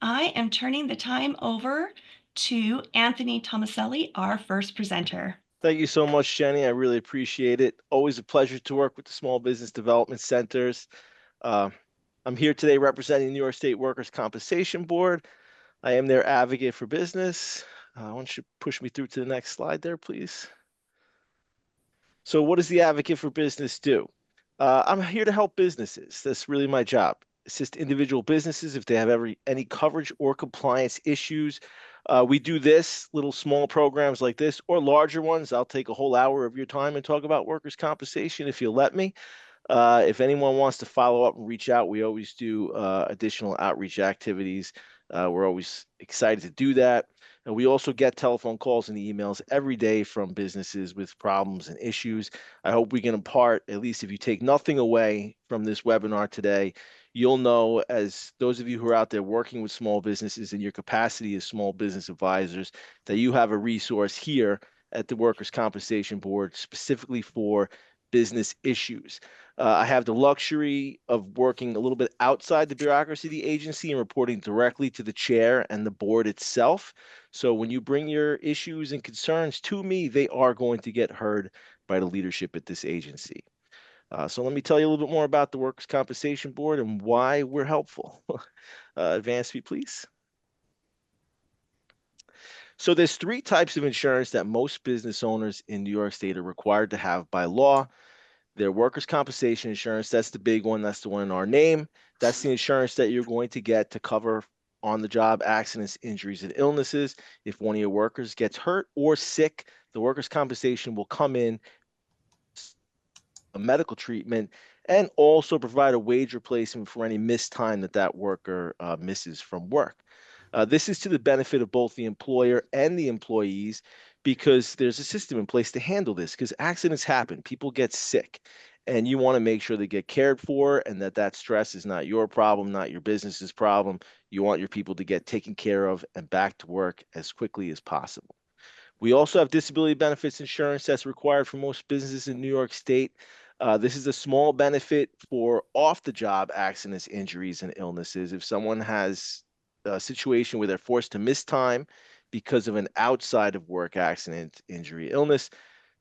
I am turning the time over to Anthony Tomaselli, our first presenter. Thank you so much, Jenny. I really appreciate it. Always a pleasure to work with the Small Business Development Centers. Uh, I'm here today representing the New York State Workers' Compensation Board. I am their advocate for business. Why don't you push me through to the next slide there, please? So what does the advocate for business do? I'm here to help businesses. That's really my job. Assist individual businesses if they have any coverage or compliance issues. We do this, little small programs like this, or larger ones. I'll take a whole hour of your time and talk about workers' compensation if you'll let me. If anyone wants to follow up and reach out, we always do additional outreach activities. We're always excited to do that. And we also get telephone calls and emails every day from businesses with problems and issues. I hope we can impart, at least if you take nothing away from this webinar today, you'll know, as those of you who are out there working with small businesses in your capacity as small business advisors, that you have a resource here at the Workers' Compensation Board specifically for business issues. I have the luxury of working a little bit outside the bureaucracy of the agency and reporting directly to the chair and the board itself. So when you bring your issues and concerns to me, they are going to get heard by the leadership at this agency. So let me tell you a little bit more about the Workers' Compensation Board and why we're helpful. Advance me, please. So there's three types of insurance that most business owners in New York State are required to have by law. Their workers' compensation insurance, that's the big one. That's the one in our name. That's the insurance that you're going to get to cover on the job accidents, injuries, and illnesses. If one of your workers gets hurt or sick, the workers' compensation will come in a medical treatment and also provide a wage replacement for any missed time that that worker misses from work. This is to the benefit of both the employer and the employees because there's a system in place to handle this because accidents happen, people get sick, and you want to make sure they get cared for and that that stress is not your problem, not your business's problem. You want your people to get taken care of and back to work as quickly as possible. We also have disability benefits insurance that's required for most businesses in New York State. This is a small benefit for off-the-job accidents, injuries, and illnesses. If someone has a situation where they're forced to miss time because of an outside of work accident, injury, illness,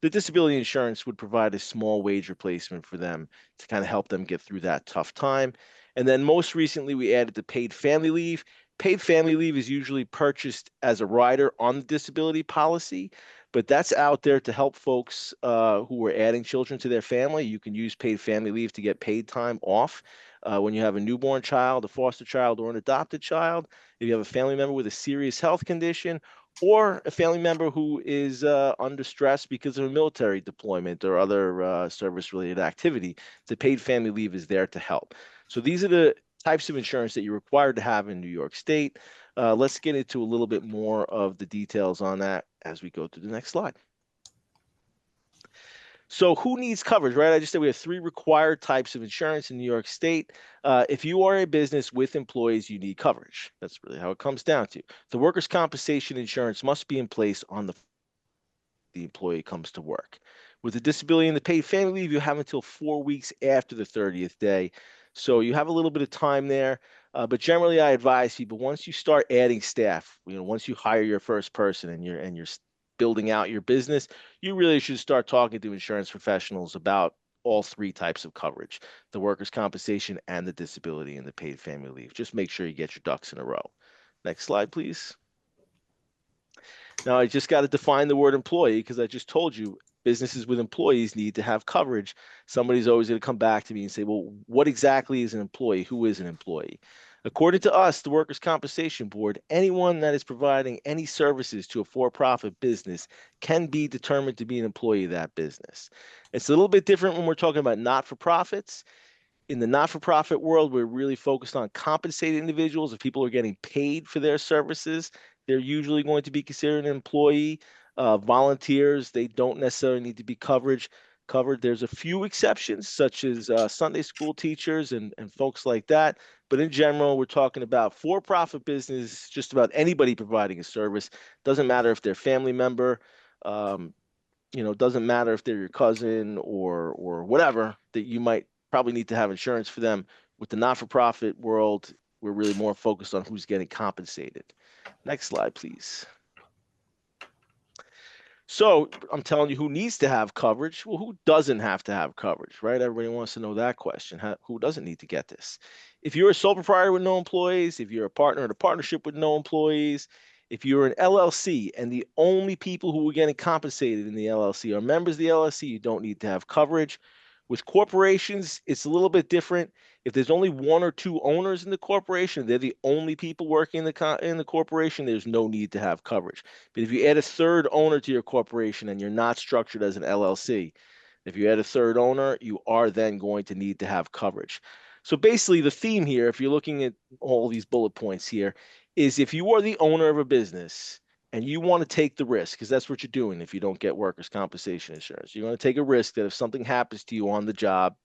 the disability insurance would provide a small wage replacement for them to kind of help them get through that tough time. And then most recently, we added the paid family leave. Paid family leave is usually purchased as a rider on the disability policy, but that's out there to help folks who are adding children to their family. You can use paid family leave to get paid time off when you have a newborn child, a foster child, or an adopted child. If you have a family member with a serious health condition, or a family member who is under stress because of a military deployment or other service-related activity, the paid family leave is there to help. So these are the types of insurance that you're required to have in New York State. Let's get into a little bit more of the details on that as we go to the next slide. So who needs coverage, right? I just said we have three required types of insurance in New York State. If you are a business with employees, you need coverage. That's really how it comes down to. The workers' compensation insurance must be in place on the employee comes to work. With the disability and the paid family leave, you have until 4 weeks after the 30th day. So you have a little bit of time there. But generally, I advise people once you start adding staff, once you hire your first person and you're building out your business, you really should start talking to insurance professionals about all three types of coverage, the workers' compensation and the disability and the paid family leave. Just make sure you get your ducks in a row. Next slide, please. Now, I just got to define the word employee because I just told you businesses with employees need to have coverage. Somebody's always going to come back to me and say, well, what exactly is an employee? Who is an employee? According to us, the Workers' Compensation Board, anyone that is providing any services to a for-profit business can be determined to be an employee of that business. It's a little bit different when we're talking about not-for-profits. In the not-for-profit world, we're really focused on compensated individuals. If people are getting paid for their services, they're usually going to be considered an employee. Volunteers, they don't necessarily need to be covered. There's a few exceptions, such as Sunday school teachers and folks like that. But in general, we're talking about for-profit business, just about anybody providing a service. Doesn't matter if they're a family member, doesn't matter if they're your cousin or whatever, that you might probably need to have insurance for them. With the not-for-profit world, We're really more focused on who's getting compensated. Next slide, please. So I'm telling you who needs to have coverage. Well, who doesn't have to have coverage, right? Everybody wants to know that question. Who doesn't need to get this? If you're a sole proprietor with no employees, if you're a partner in a partnership with no employees, if you're an LLC and the only people who are getting compensated in the LLC are members of the LLC, you don't need to have coverage. With corporations, it's a little bit different. If there's only one or two owners in the corporation, they're the only people working in the corporation, there's no need to have coverage. But if you add a third owner to your corporation and you're not structured as an LLC, if you add a third owner, you are then going to need to have coverage. So basically the theme here, if you're looking at all these bullet points here, is if you are the owner of a business and you want to take the risk, because that's what you're doing if you don't get workers' compensation insurance. You're going to take a risk that if something happens to you on the job,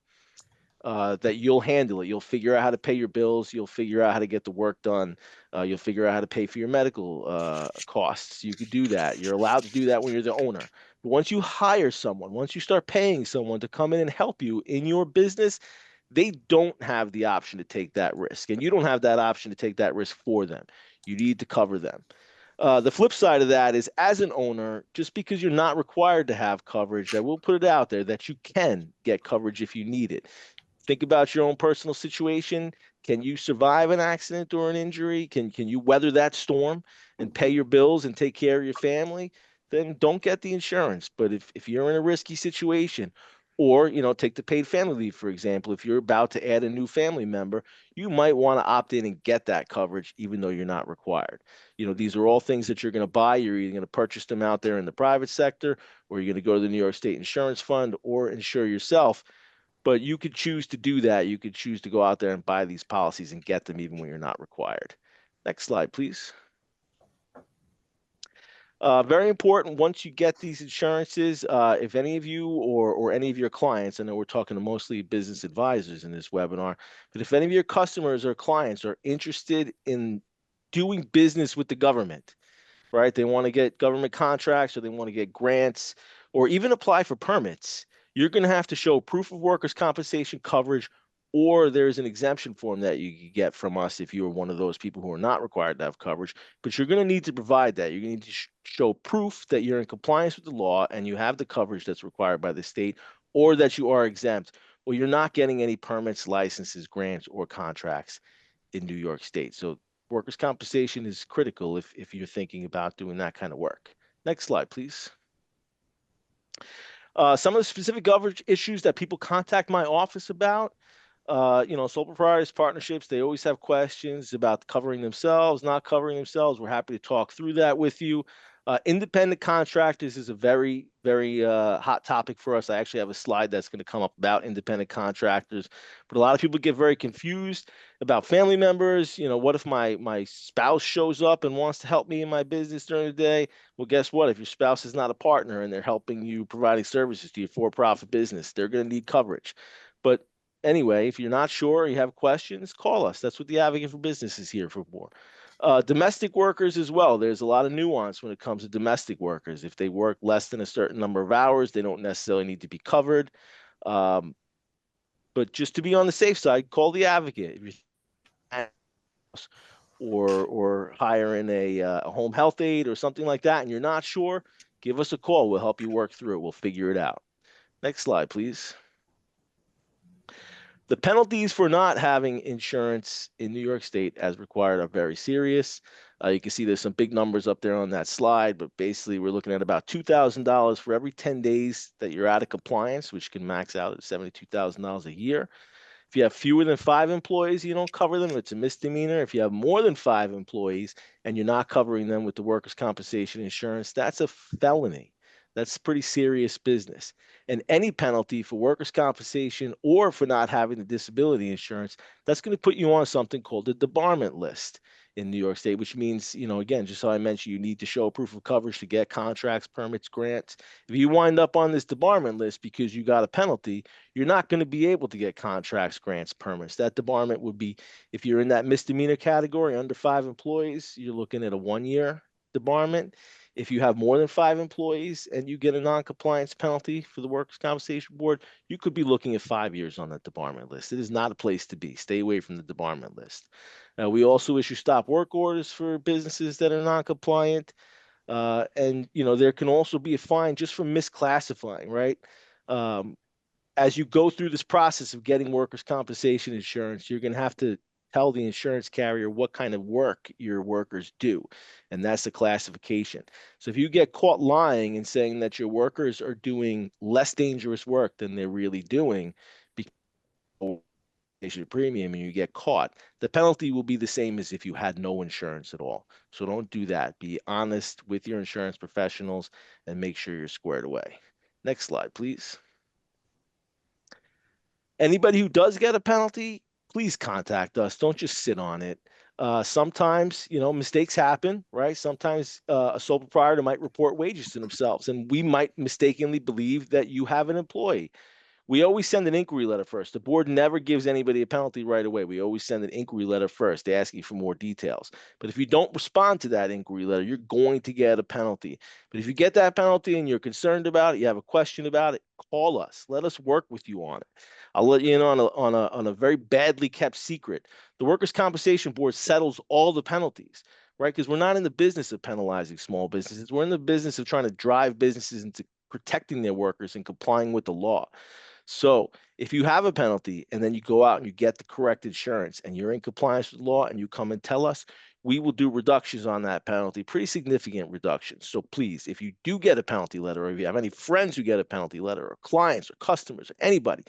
that you'll handle it. You'll figure out how to pay your bills. You'll figure out how to get the work done. You'll figure out how to pay for your medical costs. You could do that. You're allowed to do that when you're the owner. But once you hire someone, once you start paying someone to come in and help you in your business, they don't have the option to take that risk. And you don't have that option to take that risk for them. You need to cover them. The flip side of that is, as an owner, just because you're not required to have coverage, I will put it out there that you can get coverage if you need it. Think about your own personal situation. Can you survive an accident or an injury? Can you weather that storm and pay your bills and take care of your family? Then don't get the insurance. But if you're in a risky situation, or take the paid family leave, for example, if you're about to add a new family member, you might want to opt in and get that coverage even though you're not required. These are all things that you're going to buy. You're either going to purchase them out there in the private sector, or you're going to go to the New York State Insurance Fund or insure yourself. But you could choose to do that. You could choose to go out there and buy these policies and get them even when you're not required. Next slide, please. Very important, once you get these insurances, if any of you or any of your clients, I know we're talking to mostly business advisors in this webinar, but if any of your customers or clients are interested in doing business with the government, right? They want to get government contracts, or they want to get grants, or even apply for permits, you're going to have to show proof of workers' compensation coverage, or there's an exemption form that you can get from us if you are one of those people who are not required to have coverage. But you're going to need to provide that. You're going to need to show proof that you're in compliance with the law and you have the coverage that's required by the state, or that you are exempt, or you're not getting any permits, licenses, grants, or contracts in New York State. So workers' compensation is critical if you're thinking about doing that kind of work. Next slide, please. Some of the specific coverage issues that people contact my office about, sole proprietors, partnerships, they always have questions about covering themselves, not covering themselves. We're happy to talk through that with you. Independent contractors is a very, very hot topic for us. I actually have a slide that's going to come up about independent contractors, but a lot of people get very confused about family members. What if my spouse shows up and wants to help me in my business during the day? Well, guess what? If your spouse is not a partner and they're helping you providing services to your for-profit business, they're going to need coverage. But anyway, if you're not sure or you have questions, call us. That's what the Advocate for Business is here for. Domestic workers as well. There's a lot of nuance when it comes to domestic workers. If they work less than a certain number of hours, they don't necessarily need to be covered. But just to be on the safe side, call the Advocate. If you're or hiring a home health aide or something like that, and you're not sure, give us a call. We'll help you work through it. We'll figure it out. Next slide, please. The penalties for not having insurance in New York State as required are very serious. You can see there's some big numbers up there on that slide, but basically we're looking at about $2,000 for every 10 days that you're out of compliance, which can max out at $72,000 a year. If you have fewer than 5 employees, you don't cover them, it's a misdemeanor. If you have more than 5 employees and you're not covering them with the workers' compensation insurance, that's a felony. That's pretty serious business. And any penalty for workers' compensation or for not having the disability insurance, that's going to put you on something called the debarment list in New York State, which means, again, just so I mentioned, you need to show proof of coverage to get contracts, permits, grants. If you wind up on this debarment list because you got a penalty, you're not going to be able to get contracts, grants, permits. That debarment would be, if you're in that misdemeanor category under 5 employees, you're looking at a 1-year debarment. If you have more than 5 employees and you get a non-compliance penalty for the Workers' Compensation Board, you could be looking at 5 years on that debarment list. It is not a place to be. Stay away from the debarment list. We also issue stop work orders for businesses that are non-compliant. And there can also be a fine just for misclassifying, right? As you go through this process of getting workers' compensation insurance, you're going to have to tell the insurance carrier what kind of work your workers do, and that's the classification. So if you get caught lying and saying that your workers are doing less dangerous work than they're really doing because of premium and you get caught, the penalty will be the same as if you had no insurance at all. So don't do that. Be honest with your insurance professionals and make sure you're squared away. Next slide, please. Anybody who does get a penalty, please contact us. Don't just sit on it. Sometimes, mistakes happen, right? Sometimes a sole proprietor might report wages to themselves, and we might mistakenly believe that you have an employee. We always send an inquiry letter first. The board never gives anybody a penalty right away. We always send an inquiry letter first. They ask you for more details. But if you don't respond to that inquiry letter, you're going to get a penalty. But if you get that penalty and you're concerned about it, you have a question about it, call us. Let us work with you on it. I'll let you in on a very badly kept secret. The Workers' Compensation Board settles all the penalties, right? Because we're not in the business of penalizing small businesses. We're in the business of trying to drive businesses into protecting their workers and complying with the law. So if you have a penalty and then you go out and you get the correct insurance and you're in compliance with law and you come and tell us, we will do reductions on that penalty, pretty significant reductions. So please, if you do get a penalty letter, or if you have any friends who get a penalty letter, or clients or customers or anybody,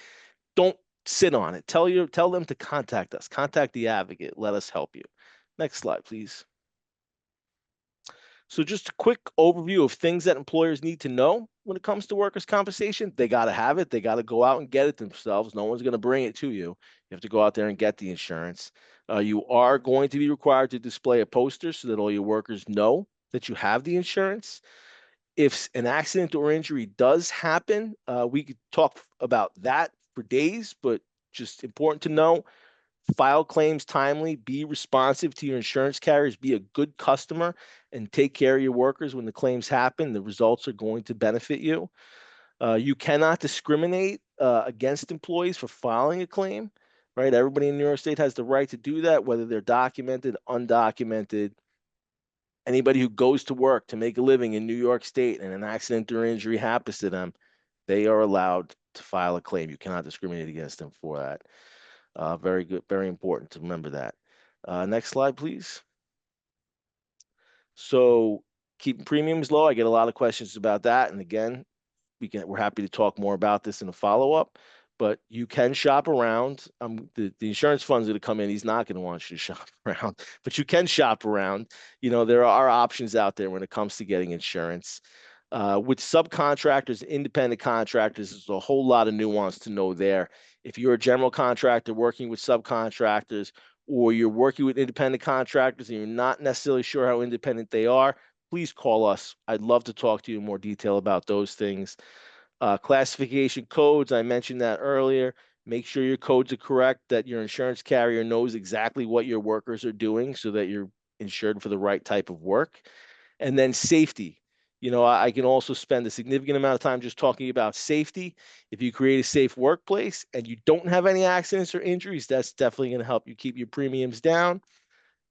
don't sit on it. Tell them to contact us. Contact the advocate. Let us help you. Next slide, please. So just a quick overview of things that employers need to know when it comes to workers' compensation. They got to have it. They got to go out and get it themselves. No one's going to bring it to you. You have to go out there and get the insurance. You are going to be required to display a poster so that all your workers know that you have the insurance. If an accident or injury does happen, we could talk about that for days, but just important to know, file claims timely, be responsive to your insurance carriers, be a good customer, and take care of your workers when the claims happen. The results are going to benefit you. You cannot discriminate against employees for filing a claim, right? Everybody in New York State has the right to do that, whether they're documented, undocumented. Anybody who goes to work to make a living in New York State and an accident or injury happens to them, they are allowed to file a claim. You cannot discriminate against them for that. Very good, very important to remember that. Next slide, please. So keeping premiums low, I get a lot of questions about that. And again, we're happy to talk more about this in a follow-up, but you can shop around. The insurance fund's going to come in. He's not going to want you to shop around, but you can shop around. There are options out there when it comes to getting insurance. With subcontractors, independent contractors, there's a whole lot of nuance to know there. If you're a general contractor working with subcontractors, or you're working with independent contractors and you're not necessarily sure how independent they are, please call us. I'd love to talk to you in more detail about those things. Classification codes, I mentioned that earlier. Make sure your codes are correct, that your insurance carrier knows exactly what your workers are doing so that you're insured for the right type of work. And then safety. I can also spend a significant amount of time just talking about safety. If you create a safe workplace and you don't have any accidents or injuries, that's definitely going to help you keep your premiums down.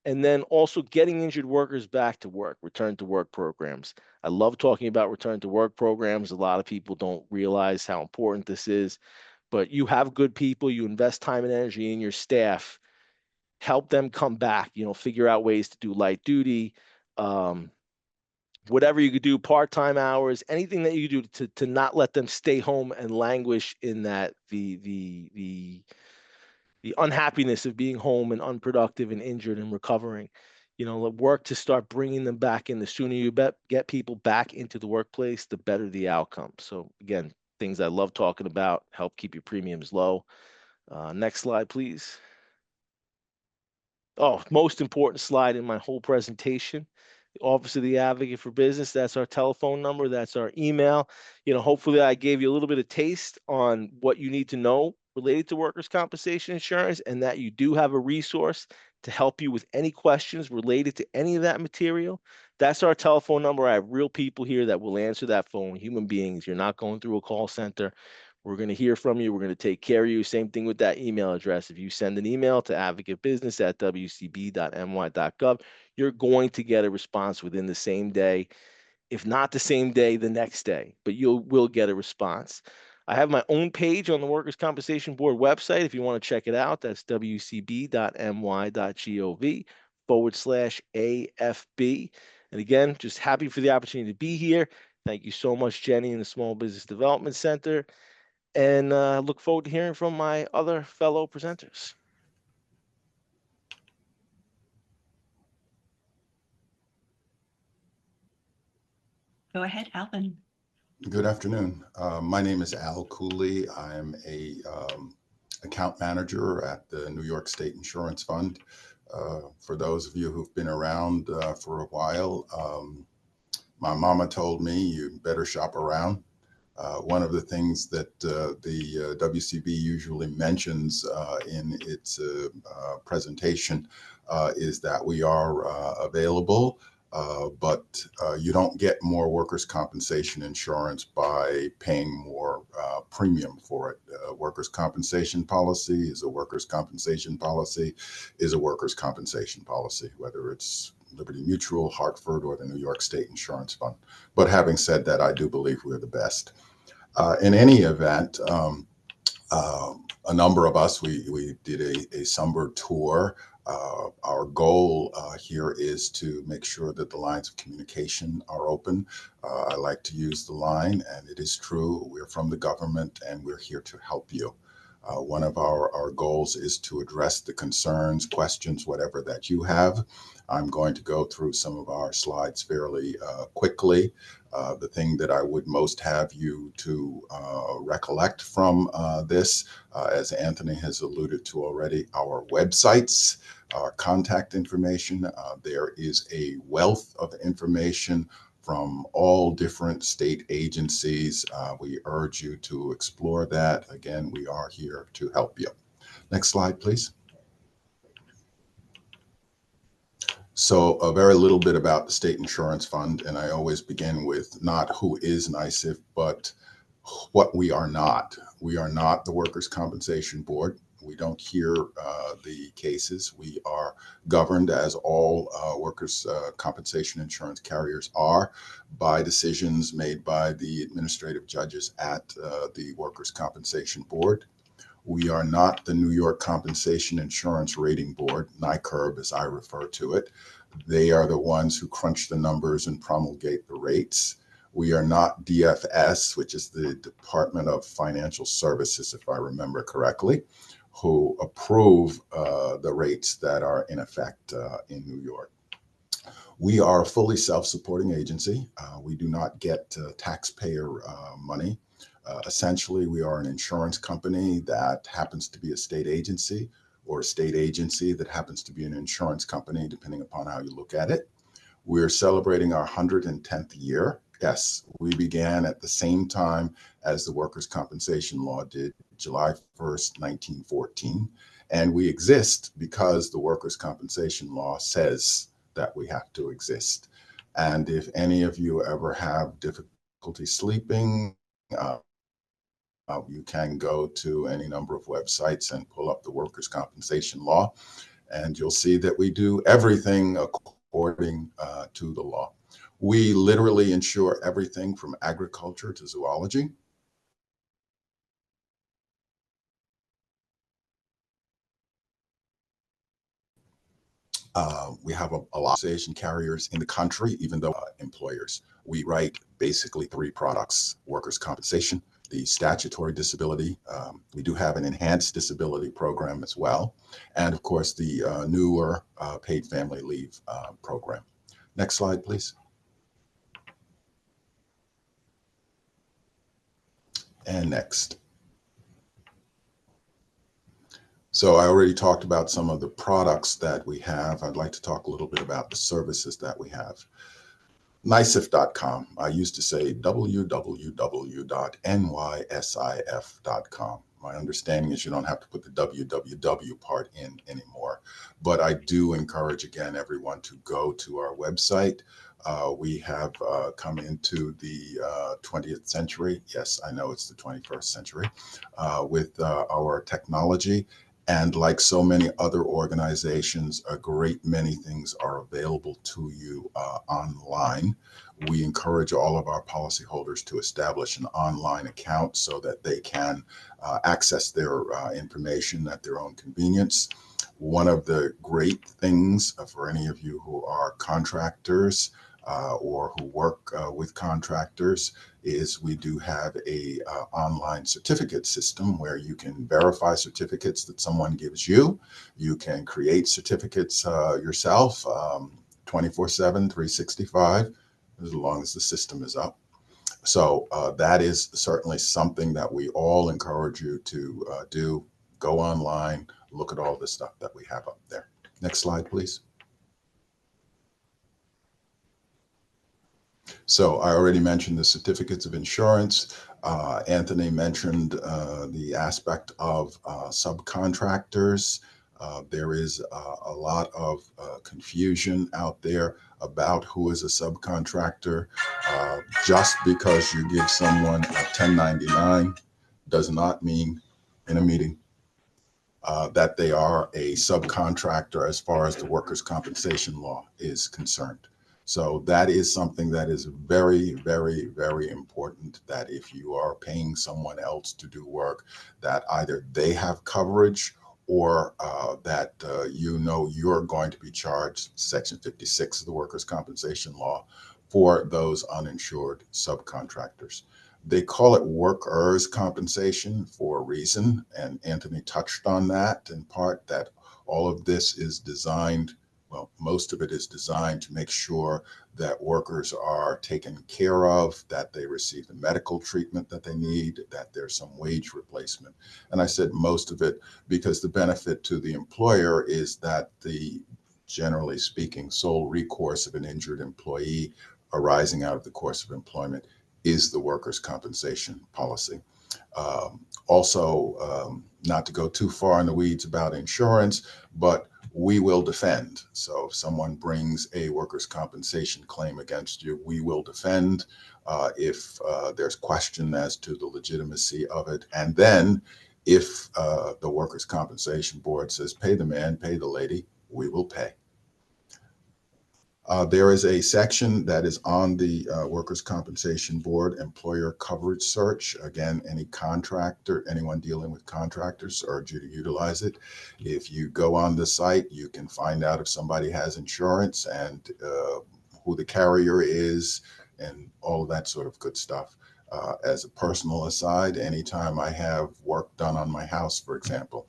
And then also getting injured workers back to work, return to work programs. I love talking about return to work programs. A lot of people don't realize how important this is, but you have good people, you invest time and energy in your staff, help them come back, figure out ways to do light duty, whatever you could do, part-time hours, anything that you do to not let them stay home and languish in that the unhappiness of being home and unproductive and injured and recovering. Work to start bringing them back in. The sooner you get people back into the workplace, the better the outcome. So again, things I love talking about, help keep your premiums low. Next slide, please. Oh, most important slide in my whole presentation. The Office of the Advocate for Business, that's our telephone number, that's our email. Hopefully I gave you a little bit of taste on what you need to know related to workers' compensation insurance, and that you do have a resource to help you with any questions related to any of that material That's our telephone number. I have real people here that will answer that phone, human beings. You're not going through a call center. We're going to hear from you. We're going to take care of you. Same thing with that email address. If you send an email to advocatebusiness@wcb.ny.gov, you're going to get a response within the same day. If not the same day, the next day, but will get a response. I have my own page on the Workers' Compensation Board website. If you want to check it out, that's wcb.my.gov/AFB. And again, just happy for the opportunity to be here. Thank you so much, Jenny, and the Small Business Development Center. And look forward to hearing from my other fellow presenters. Go ahead, Alvin. Good afternoon. My name is Al Cooley. I'm a account manager at the New York State Insurance Fund. For those of you who've been around for a while, my mama told me you better shop around. One of the things that the WCB usually mentions in its presentation is that we are available, but you don't get more workers' compensation insurance by paying more premium for it. Workers' compensation policy is a workers' compensation policy is a workers' compensation policy, whether it's Liberty Mutual, Hartford, or the New York State Insurance Fund. But having said that, I do believe we're the best. In any event, a number of us, we did a summer tour. Our goal here is to make sure that the lines of communication are open. I like to use the line, and it is true, we're from the government and we're here to help you. One of our goals is to address the concerns, questions, whatever that you have. I'm going to go through some of our slides fairly quickly. The thing that I would most have you to recollect from this, as Anthony has alluded to already, our websites, our contact information. There is a wealth of information from all different state agencies. We urge you to explore that. Again, we are here to help you. Next slide, please. So a very little bit about the State Insurance Fund, and I always begin with not who is NYSIF, but what we are not. We are not the Workers' Compensation Board. We don't hear the cases. We are governed, as all workers' compensation insurance carriers are, by decisions made by the administrative judges at the Workers' Compensation Board. We are not the New York Compensation Insurance Rating Board, NYCIRB as I refer to it. They are the ones who crunch the numbers and promulgate the rates. We are not DFS, which is the Department of Financial Services, if I remember correctly, who approve the rates that are in effect in New York. We are a fully self-supporting agency. We do not get taxpayer money. Essentially, we are an insurance company that happens to be a state agency, or a state agency that happens to be an insurance company, depending upon how you look at it. We're celebrating our 110th year. Yes, we began at the same time as the Workers' Compensation Law did, July 1st, 1914. And we exist because the Workers' Compensation Law says that we have to exist. And if any of you ever have difficulty sleeping, you can go to any number of websites and pull up the Workers' Compensation Law, and you'll see that we do everything according to the law. We literally insure everything from agriculture to zoology. We have a lot of carriers in the country, even though employers. We write basically three products: workers' compensation, the statutory disability. We do have an enhanced disability program as well. And of course, the newer paid family leave program. Next slide, please. And next. So I already talked about some of the products that we have. I'd like to talk a little bit about the services that we have. NYSIF.com. I used to say www.nysif.com. My understanding is you don't have to put the www part in anymore. But I do encourage, again, everyone to go to our website. We have come into the 20th century. Yes, I know it's the 21st century with our technology. And like so many other organizations, a great many things are available to you online. We encourage all of our policyholders to establish an online account so that they can access their information at their own convenience. One of the great things for any of you who are contractors or who work with contractors is we do have a online certificate system where you can verify certificates that someone gives you. You can create certificates yourself 24/7, 365, as long as the system is up. So that is certainly something that we all encourage you to do. Go online, look at all the stuff that we have up there. Next slide, please. So I already mentioned the certificates of insurance. Anthony mentioned the aspect of subcontractors. There is a lot of confusion out there about who is a subcontractor. Just because you give someone a 1099 does not mean in a meeting that they are a subcontractor as far as the workers' compensation law is concerned. So that is something that is very, very, very important, that if you are paying someone else to do work, that either they have coverage or that you know you're going to be charged, Section 56 of the workers' compensation law, for those uninsured subcontractors. They call it workers' compensation for a reason, and Anthony touched on that in part, that all of this is designed, well, most of it is designed to make sure that workers are taken care of, that they receive the medical treatment that they need, that there's some wage replacement. And I said most of it because the benefit to the employer is that the, generally speaking, sole recourse of an injured employee arising out of the course of employment is the workers' compensation policy. Also, not to go too far in the weeds about insurance, but we will defend. So if someone brings a workers' compensation claim against you, we will defend if there's question as to the legitimacy of it. And then if the workers' compensation board says, pay the man, pay the lady, we will pay. There is a section that is on the Workers' Compensation Board employer coverage search. Again, any contractor, anyone dealing with contractors, urge you to utilize it. If you go on the site, you can find out if somebody has insurance and who the carrier is and all of that sort of good stuff. As a personal aside, anytime I have work done on my house, for example,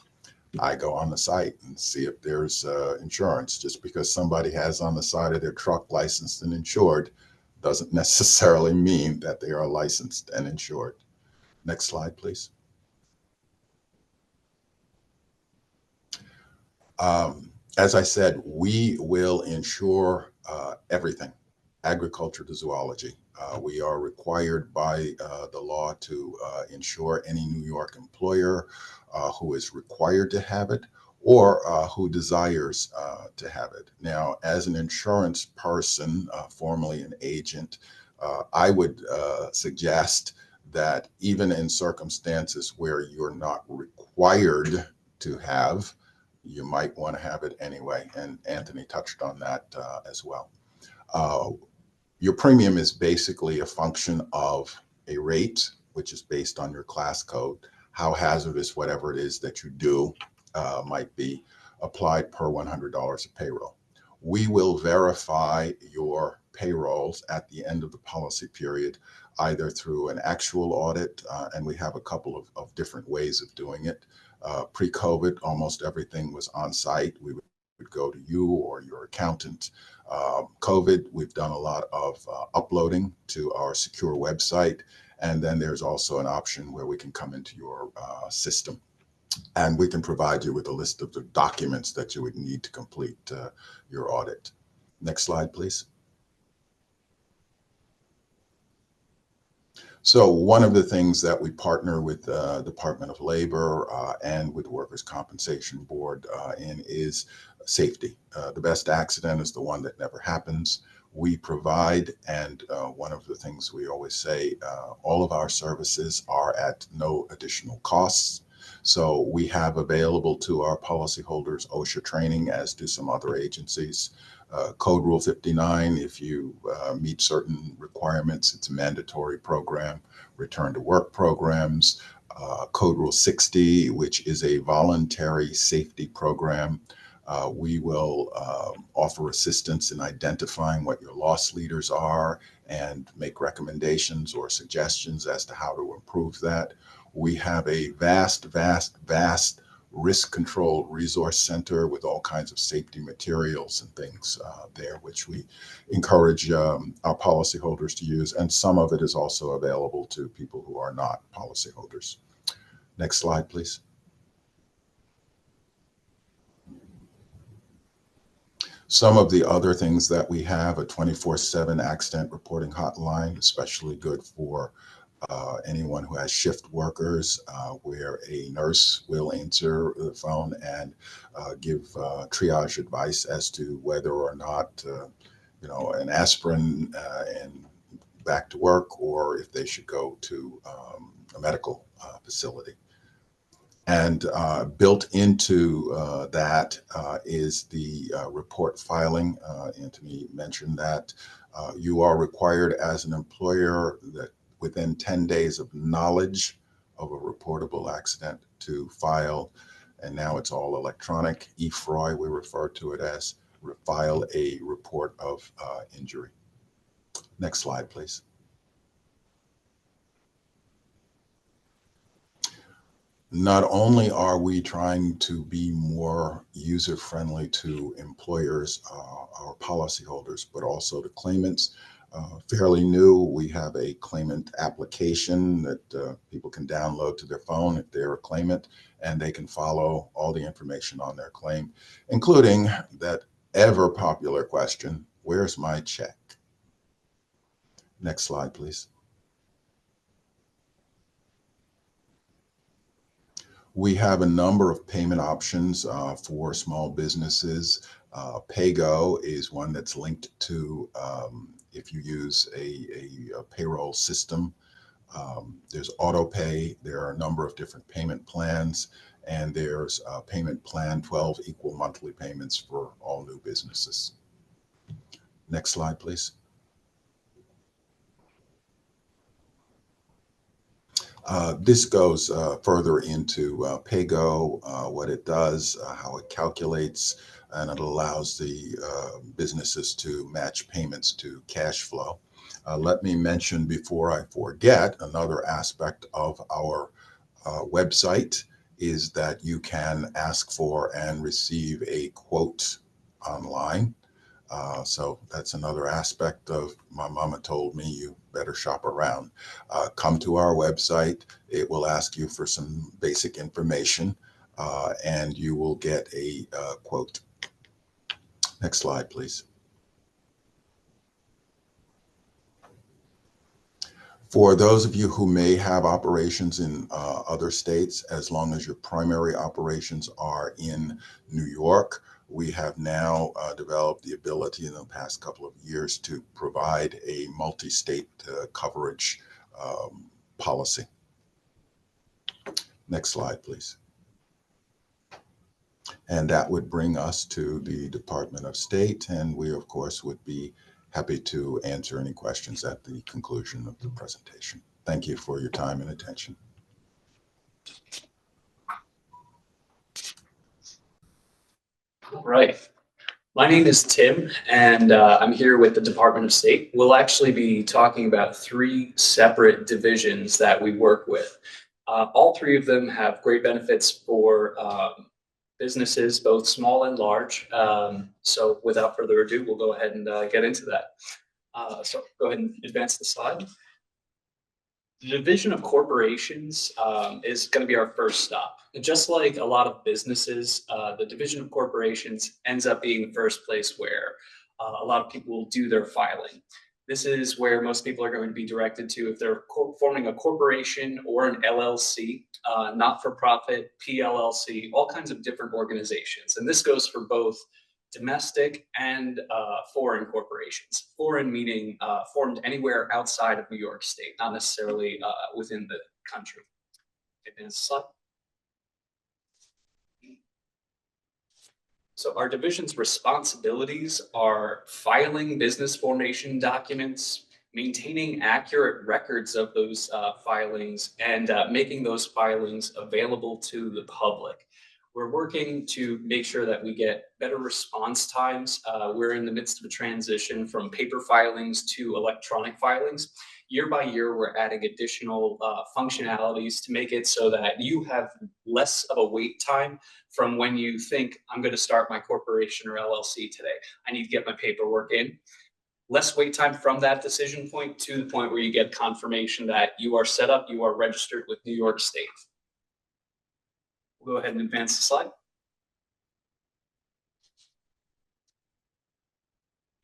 I go on the site and see if there's insurance. Just because somebody has on the side of their truck licensed and insured doesn't necessarily mean that they are licensed and insured. Next slide, please. As I said, we will insure everything, agriculture to zoology. We are required by the law to insure any New York employer who is required to have it or who desires to have it. Now, as an insurance person, formerly an agent, I would suggest that even in circumstances where you're not required to have, you might want to have it anyway. And Anthony touched on that as well. Your premium is basically a function of a rate, which is based on your class code, how hazardous whatever it is that you do might be, applied per $100 of payroll. We will verify your payrolls at the end of the policy period, either through an actual audit, and we have a couple of different ways of doing it. Pre-COVID, almost everything was on site. We would go to you or your accountant. COVID, we've done a lot of uploading to our secure website. And then there's also an option where we can come into your system and we can provide you with a list of the documents that you would need to complete your audit. Next slide, please. So one of the things that we partner with the Department of Labor and with the Workers' Compensation Board in is safety. The best accident is the one that never happens. We provide, and one of the things we always say, all of our services are at no additional costs. So we have available to our policyholders OSHA training, as do some other agencies. Code Rule 59, if you meet certain requirements, it's a mandatory program. Return to work programs. Code Rule 60, which is a voluntary safety program. We will offer assistance in identifying what your loss leaders are and make recommendations or suggestions as to how to improve that. We have a vast risk control resource center with all kinds of safety materials and things there, which we encourage our policyholders to use. And some of it is also available to people who are not policyholders. Next slide, please. Some of the other things that we have, a 24/7 accident reporting hotline, especially good for anyone who has shift workers, where a nurse will answer the phone and give triage advice as to whether or not, an aspirin and back to work, or if they should go to a medical facility. And built into that is the report filing. Anthony mentioned that you are required as an employer that within 10 days of knowledge of a reportable accident to file, and now it's all electronic, EFROI, we refer to it as, file a report of injury. Next slide, please. Not only are we trying to be more user-friendly to employers, our policyholders, but also to claimants. Fairly new, we have a claimant application that people can download to their phone if they're a claimant, and they can follow all the information on their claim, including that ever popular question, where's my check? Next slide, please. We have a number of payment options for small businesses. PayGo is one that's linked to if you use a payroll system. There's AutoPay. There are a number of different payment plans, and there's payment plan 12 equal monthly payments for all new businesses. Next slide, please. This goes further into PayGo, what it does, how it calculates, and it allows the businesses to match payments to cash flow. Let me mention before I forget, another aspect of our website is that you can ask for and receive a quote online. So that's another aspect of my mama told me you better shop around. Come to our website. It will ask you for some basic information and you will get a quote. Next slide, please. For those of you who may have operations in other states, as long as your primary operations are in New York, we have now developed the ability in the past couple of years to provide a multi-state coverage policy. Next slide, please. And that would bring us to the Department of State, and we, of course, would be happy to answer any questions at the conclusion of the presentation. Thank you for your time and attention. All right. My name is Tim, and I'm here with the Department of State. We'll actually be talking about 3 separate divisions that we work with. All 3 of them have great benefits for businesses, both small and large. So without further ado, we'll go ahead and get into that. So go ahead and advance the slide. The Division of Corporations is going to be our first stop. And just like a lot of businesses, the Division of Corporations ends up being the first place where a lot of people will do their filing. This is where most people are going to be directed to if they're forming a corporation or an LLC, not-for-profit, PLLC, all kinds of different organizations. And this goes for both domestic and foreign corporations. Foreign meaning formed anywhere outside of New York State, not necessarily within the country. So our division's responsibilities are filing business formation documents, maintaining accurate records of those filings, and making those filings available to the public. We're working to make sure that we get better response times. We're in the midst of a transition from paper filings to electronic filings. Year by year, we're adding additional functionalities to make it so that you have less of a wait time from when you think, I'm going to start my corporation or LLC today. I need to get my paperwork in. Less wait time from that decision point to the point where you get confirmation that you are set up, you are registered with New York State. We'll go ahead and advance the slide.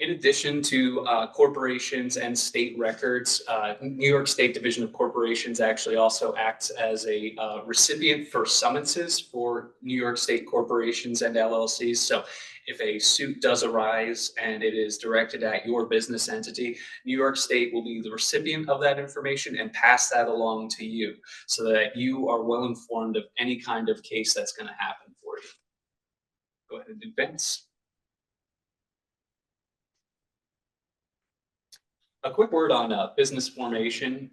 In addition to corporations and state records, New York State Division of Corporations actually also acts as a recipient for summonses for New York State corporations and LLCs. So if a suit does arise and it is directed at your business entity, New York State will be the recipient of that information and pass that along to you so that you are well informed of any kind of case that's going to happen for you. Go ahead and advance. A quick word on business formation.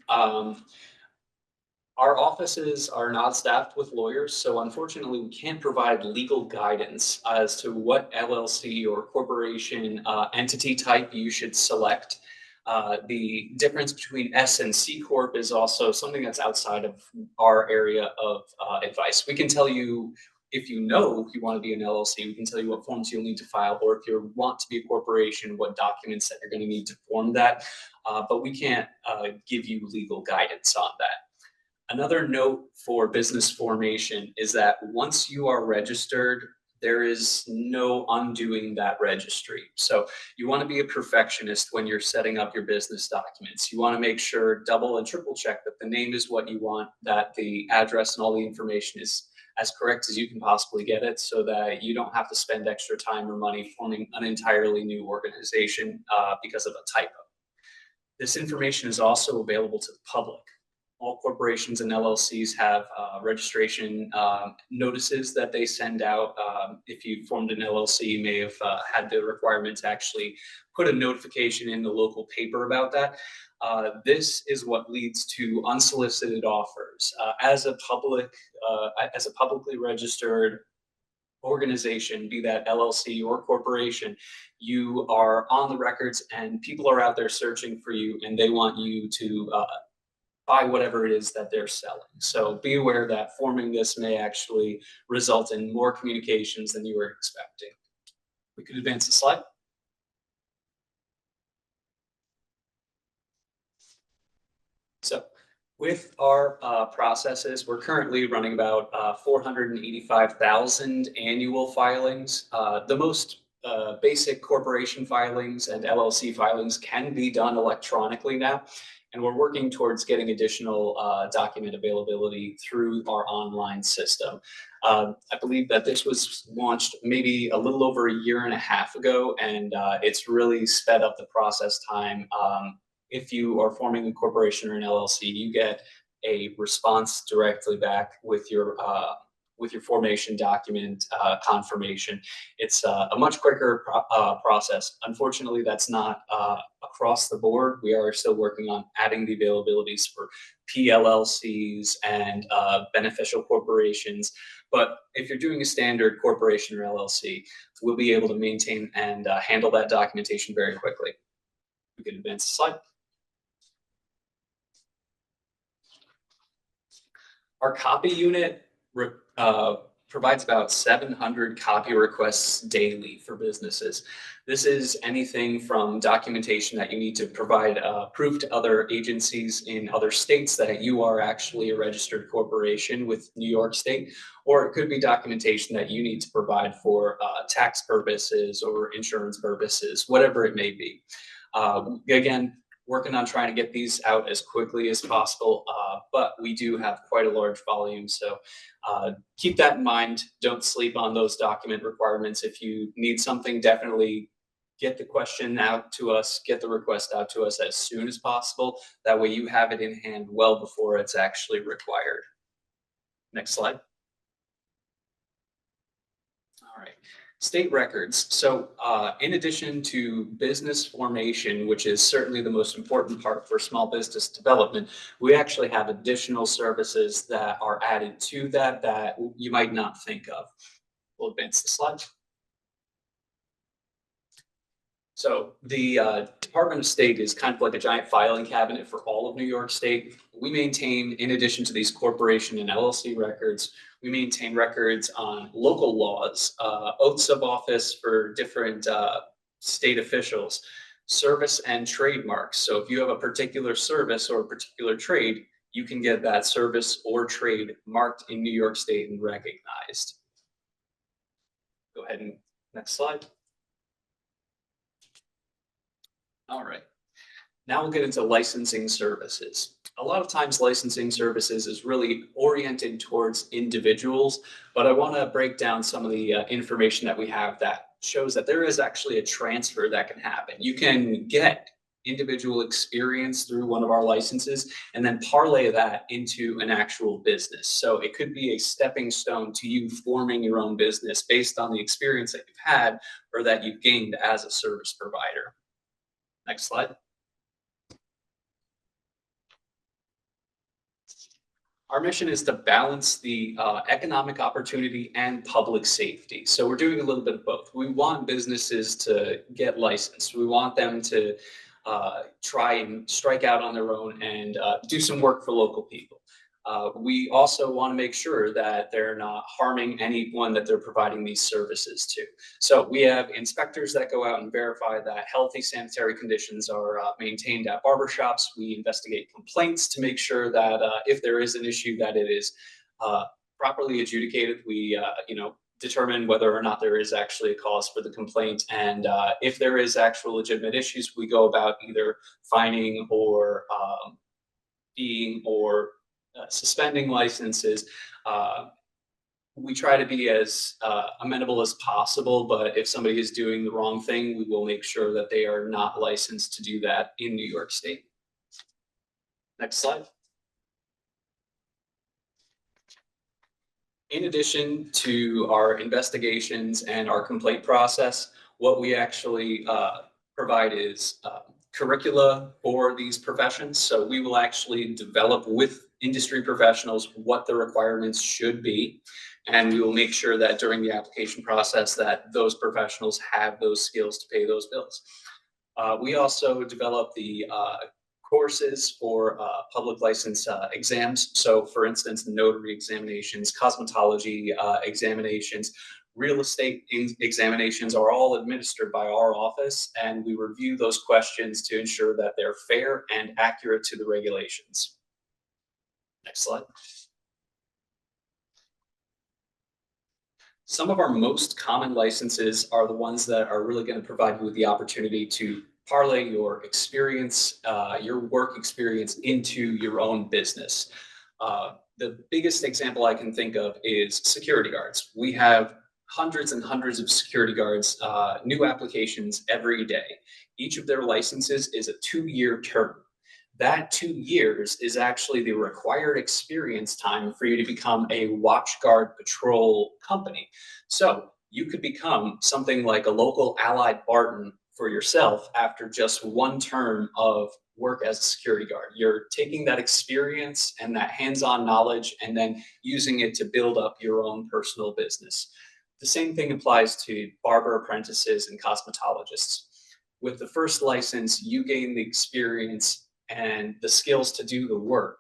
Our offices are not staffed with lawyers, so unfortunately we can't provide legal guidance as to what LLC or corporation entity type you should select. The difference between S and C Corp is also something that's outside of our area of advice. We can tell you if you know you want to be an LLC, we can tell you what forms you'll need to file, or if you want to be a corporation, what documents that you're going to need to form that. But we can't give you legal guidance on that. Another note for business formation is that once you are registered, there is no undoing that registry. So you want to be a perfectionist when you're setting up your business documents. You want to make sure, double and triple check that the name is what you want, that the address and all the information is as correct as you can possibly get it, so that you don't have to spend extra time or money forming an entirely new organization because of a typo. This information is also available to the public. All corporations and LLCs have registration notices that they send out. If you formed an LLC, you may have had the requirement to actually put a notification in the local paper about that. This is what leads to unsolicited offers. As a publicly registered organization, be that LLC or corporation, you are on the records and people are out there searching for you and they want you to buy whatever it is that they're selling. So be aware that forming this may actually result in more communications than you were expecting. We could advance the slide. So with our processes, we're currently running about 485,000 annual filings. The most basic corporation filings and LLC filings can be done electronically now. And we're working towards getting additional document availability through our online system. I believe that this was launched maybe a little over a year and a half ago, and it's really sped up the process time. If you are forming a corporation or an LLC, you get a response directly back with your formation document confirmation. It's a much quicker process. Unfortunately, that's not across the board. We are still working on adding the availabilities for PLLCs and beneficial corporations. But if you're doing a standard corporation or LLC, we'll be able to maintain and handle that documentation very quickly. We can advance the slide. Our copy unit provides about 700 copy requests daily for businesses. This is anything from documentation that you need to provide proof to other agencies in other states that you are actually a registered corporation with New York State, or it could be documentation that you need to provide for tax purposes or insurance purposes, whatever it may be. Again, working on trying to get these out as quickly as possible, but we do have quite a large volume. So keep that in mind. Don't sleep on those document requirements. If you need something, definitely get the question out to us, get the request out to us as soon as possible. That way you have it in hand well before it's actually required. Next slide. All right. State records. So in addition to business formation, which is certainly the most important part for small business development, we actually have additional services that are added to that that you might not think of. We'll advance the slide. So the Department of State is kind of like a giant filing cabinet for all of New York State. We maintain, in addition to these corporation and LLC records, we maintain records on local laws, oaths of office for different state officials, service and trademarks. So if you have a particular service or a particular trade, you can get that service or trade marked in New York State and recognized. Go ahead and next slide. All right. Now we'll get into licensing services. A lot of times licensing services is really oriented towards individuals, but I want to break down some of the information that we have that shows that there is actually a transfer that can happen. You can get individual experience through one of our licenses and then parlay that into an actual business. So it could be a stepping stone to you forming your own business based on the experience that you've had or that you've gained as a service provider. Next slide. Our mission is to balance the economic opportunity and public safety. So we're doing a little bit of both. We want businesses to get licensed. We want them to try and strike out on their own and do some work for local people. We also want to make sure that they're not harming anyone that they're providing these services to. So we have inspectors that go out and verify that healthy sanitary conditions are maintained at barbershops. We investigate complaints to make sure that if there is an issue, that it is properly adjudicated. We, determine whether or not there is actually a cause for the complaint. And if there is actual legitimate issues, we go about either fining or feeing or suspending licenses. We try to be as amenable as possible, but if somebody is doing the wrong thing, we will make sure that they are not licensed to do that in New York State. Next slide. In addition to our investigations and our complaint process, what we actually provide is curricula for these professions. So we will actually develop with industry professionals what the requirements should be. And we will make sure that during the application process that those professionals have those skills to pay those bills. We also develop the courses for public license exams. So for instance, notary examinations, cosmetology examinations, real estate examinations are all administered by our office, and we review those questions to ensure that they're fair and accurate to the regulations. Next slide. Some of our most common licenses are the ones that are really going to provide you with the opportunity to parlay your experience, your work experience into your own business. The biggest example I can think of is security guards. We have hundreds and hundreds of security guards, new applications every day. Each of their licenses is a 2-year term. That 2 years is actually the required experience time for you to become a watch guard patrol company. So you could become something like a local Allied Barton for yourself after just 1 term of work as a security guard. You're taking that experience and that hands-on knowledge and then using it to build up your own personal business. The same thing applies to barber apprentices and cosmetologists. With the first license, you gain the experience and the skills to do the work.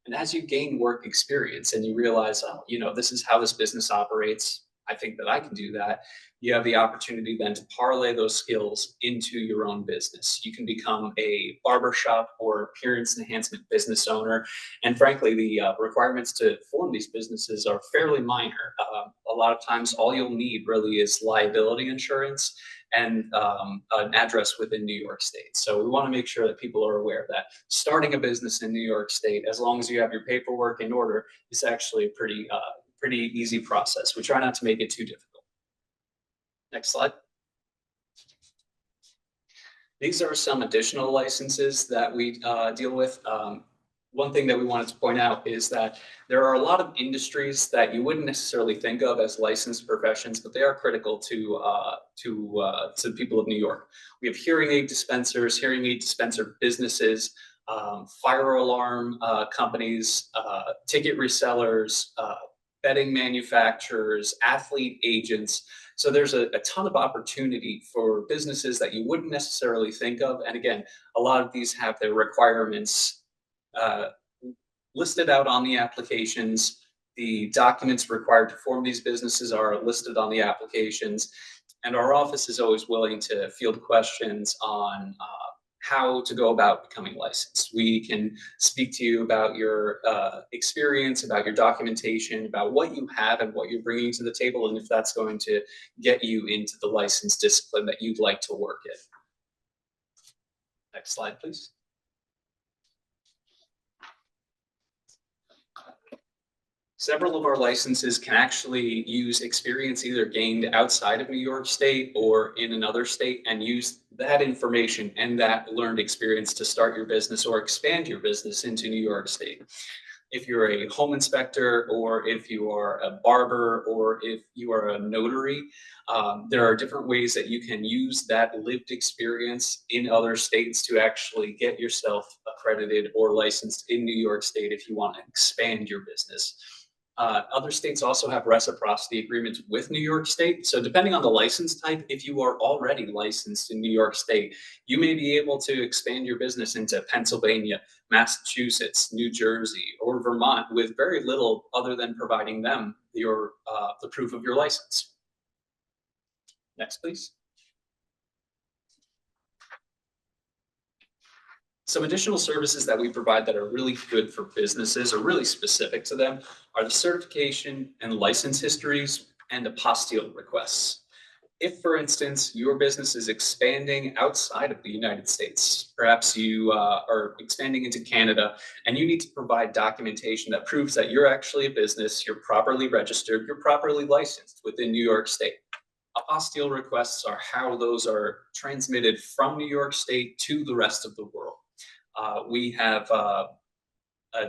And as you gain work experience and you realize, oh, this is how this business operates, I think that I can do that. You have the opportunity then to parlay those skills into your own business. You can become a barbershop or appearance enhancement business owner. And frankly, the requirements to form these businesses are fairly minor. A lot of times, all you'll need really is liability insurance and an address within New York State. So we want to make sure that people are aware of that. Starting a business in New York State, as long as you have your paperwork in order, is actually a pretty easy process. We try not to make it too difficult. Next slide. These are some additional licenses that we deal with. One thing that we wanted to point out is that there are a lot of industries that you wouldn't necessarily think of as licensed professions, but they are critical to people of New York. We have hearing aid dispensers, hearing aid dispenser businesses, fire alarm companies, ticket resellers, bedding manufacturers, athlete agents. So there's a ton of opportunity for businesses that you wouldn't necessarily think of. And again, a lot of these have their requirements listed out on the applications. The documents required to form these businesses are listed on the applications. And our office is always willing to field questions on how to go about becoming licensed. We can speak to you about your experience, about your documentation, about what you have and what you're bringing to the table, and if that's going to get you into the licensed discipline that you'd like to work in. Next slide, please. Several of our licenses can actually use experience either gained outside of New York State or in another state, and use that information and that learned experience to start your business or expand your business into New York State. If you're a home inspector, or if you are a barber, or if you are a notary, there are different ways that you can use that lived experience in other states to actually get yourself accredited or licensed in New York State if you want to expand your business. Other states also have reciprocity agreements with New York State. So depending on the license type, if you are already licensed in New York State, you may be able to expand your business into Pennsylvania, Massachusetts, New Jersey, or Vermont with very little other than providing them the proof of your license. Next, please. Some additional services that we provide that are really good for businesses, or really specific to them, are the certification and license histories and apostille requests. If, for instance, your business is expanding outside of the United States, perhaps you are expanding into Canada, and you need to provide documentation that proves that you're actually a business, you're properly registered, you're properly licensed within New York State. Apostille requests are how those are transmitted from New York State to the rest of the world. We have a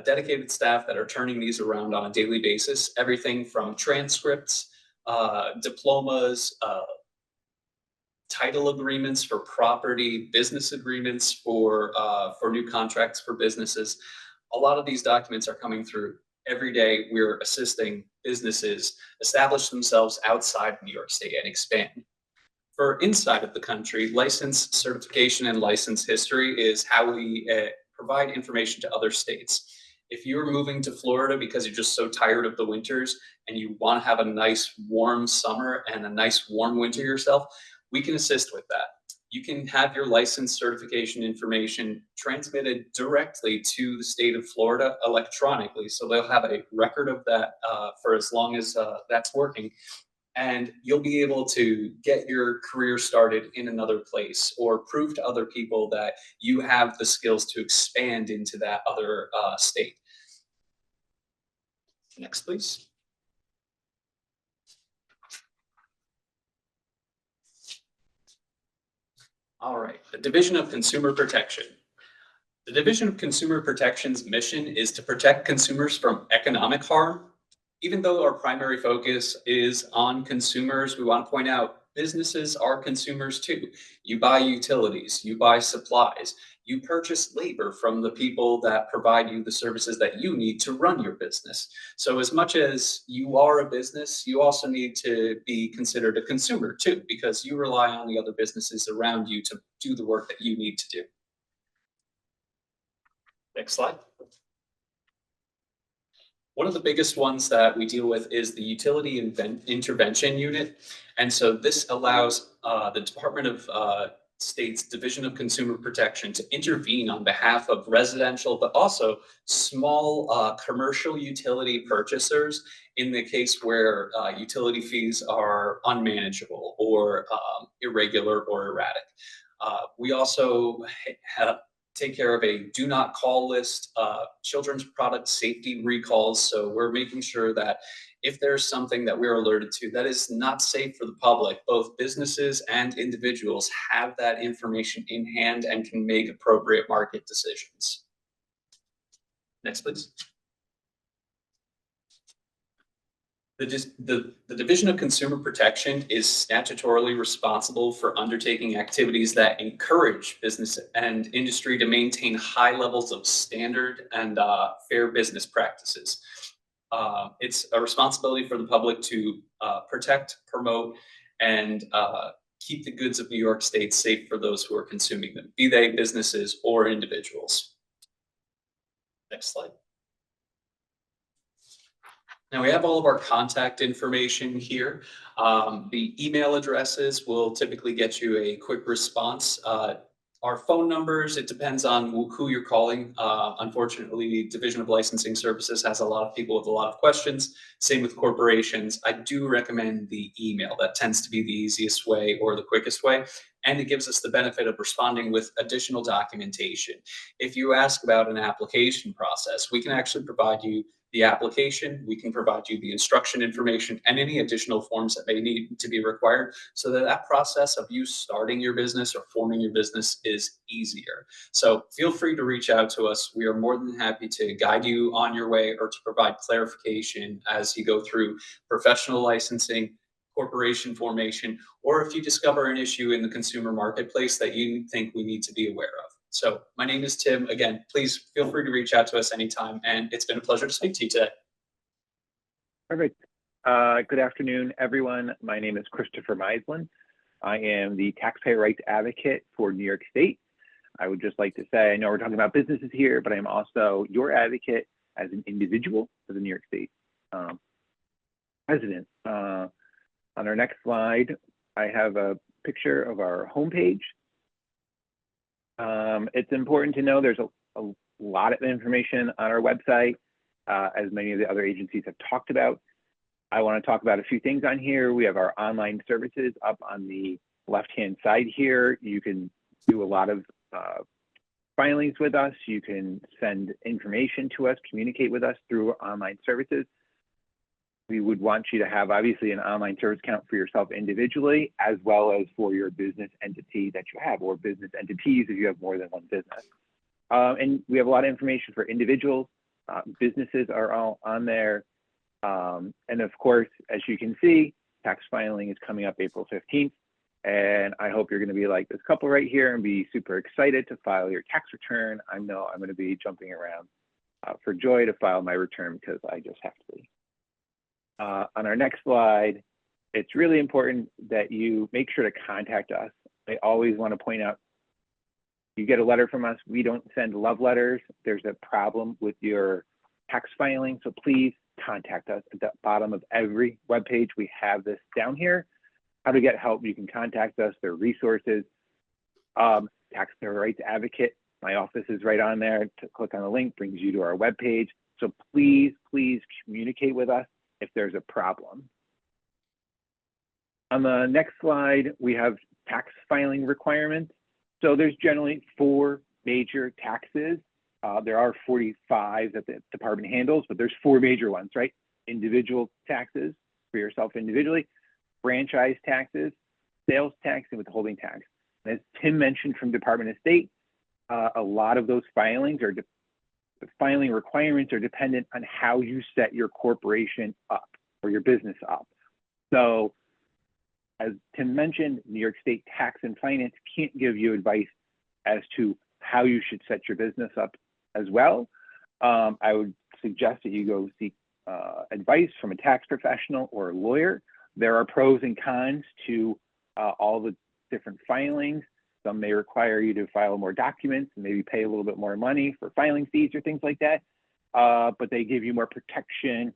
dedicated staff that are turning these around on a daily basis. Everything from transcripts, diplomas, title agreements for property, business agreements for new contracts for businesses. A lot of these documents are coming through every day. We're assisting businesses establish themselves outside New York State and expand. For inside of the country, license certification and license history is how we provide information to other states. If you're moving to Florida because you're just so tired of the winters and you want to have a nice warm summer and a nice warm winter yourself, we can assist with that. You can have your license certification information transmitted directly to the state of Florida electronically. So they'll have a record of that for as long as that's working. And you'll be able to get your career started in another place, or prove to other people that you have the skills to expand into that other state. Next, please. All right, the Division of Consumer Protection. The Division of Consumer Protection's mission is to protect consumers from economic harm. Even though our primary focus is on consumers, we want to point out businesses are consumers too. You buy utilities, you buy supplies, you purchase labor from the people that provide you the services that you need to run your business. So as much as you are a business, you also need to be considered a consumer too, because you rely on the other businesses around you to do the work that you need to do. Next slide. One of the biggest ones that we deal with is the Utility Intervention Unit. And so this allows the Department of State's Division of Consumer Protection to intervene on behalf of residential, but also small commercial utility purchasers in the case where utility fees are unmanageable, or irregular or erratic. We also take care of a do not call list, children's product safety recalls. So we're making sure that if there's something that we're alerted to that is not safe for the public, both businesses and individuals have that information in hand and can make appropriate market decisions. Next, please. The Division of Consumer Protection is statutorily responsible for undertaking activities that encourage business and industry to maintain high levels of standard and fair business practices. It's a responsibility for the public to protect, promote, and keep the goods of New York State safe for those who are consuming them, be they businesses or individuals. Next slide. Now we have all of our contact information here. The email addresses will typically get you a quick response. Our phone numbers, it depends on who you're calling. Unfortunately, Division of Licensing Services has a lot of people with a lot of questions. Same with corporations. I do recommend the email. That tends to be the easiest way or the quickest way. And it gives us the benefit of responding with additional documentation. If you ask about an application process, we can actually provide you the application, we can provide you the instruction information and any additional forms that may need to be required so that that process of you starting your business or forming your business is easier. So feel free to reach out to us. We are more than happy to guide you on your way or to provide clarification as you go through professional licensing, corporation formation, or if you discover an issue in the consumer marketplace that you think we need to be aware of. So my name is Tim. Again, please feel free to reach out to us anytime. And it's been a pleasure to speak to you today. Perfect. Good afternoon, everyone. My name is Christopher Meislahn. I am the taxpayer rights advocate for New York State. I would just like to say, I know we're talking about businesses here, but I'm also your advocate as an individual, as a New York State resident. On our next slide, I have a picture of our homepage. It's important to know there's a lot of information on our website, as many of the other agencies have talked about. I want to talk about a few things on here. We have our online services up on the left-hand side here. You can do a lot of filings with us. You can send information to us, communicate with us through online services. We would want you to have obviously an online service account for yourself individually, as well as for your business entity that you have, or business entities if you have more than one business. And we have a lot of information for individuals. Businesses are all on there. And of course, as you can see, tax filing is coming up April 15th. And I hope you're going to be like this couple right here and be super excited to file your tax return. I know I'm going to be jumping around for joy to file my return because I just have to be. On our next slide, it's really important that you make sure to contact us. I always want to point out, you get a letter from us, we don't send love letters. There's a problem with your tax filing, so please contact us. At the bottom of every webpage, we have this down here. How to get help, you can contact us. There are resources. Taxpayer rights advocate, my office is right on there. To click on the link brings you to our webpage. So please, please communicate with us if there's a problem. On the next slide, we have tax filing requirements. So there's generally 4 major taxes. There are 45 that the department handles, but there's 4 major ones, right? Individual taxes for yourself individually, franchise taxes, sales tax, and withholding tax. And as Tim mentioned from Department of State, a lot of those filings are the filing requirements are dependent on how you set your corporation up or your business up. So as Tim mentioned, New York State Tax and Finance can't give you advice as to how you should set your business up as well. I would suggest that you go seek advice from a tax professional or a lawyer. There are pros and cons to all the different filings. Some may require you to file more documents and maybe pay a little bit more money for filing fees or things like that. But they give you more protection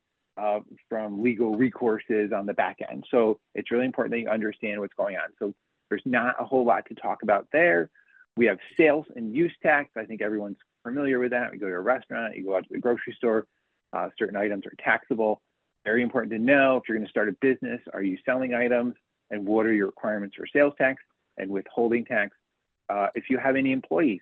from legal recourses on the back end. So it's really important that you understand what's going on. So there's not a whole lot to talk about there. We have sales and use tax. I think everyone's familiar with that. You go to a restaurant, you go out to the grocery store, certain items are taxable. Very important to know if you're going to start a business, are you selling items? and what are your requirements for sales tax and withholding tax if you have any employees.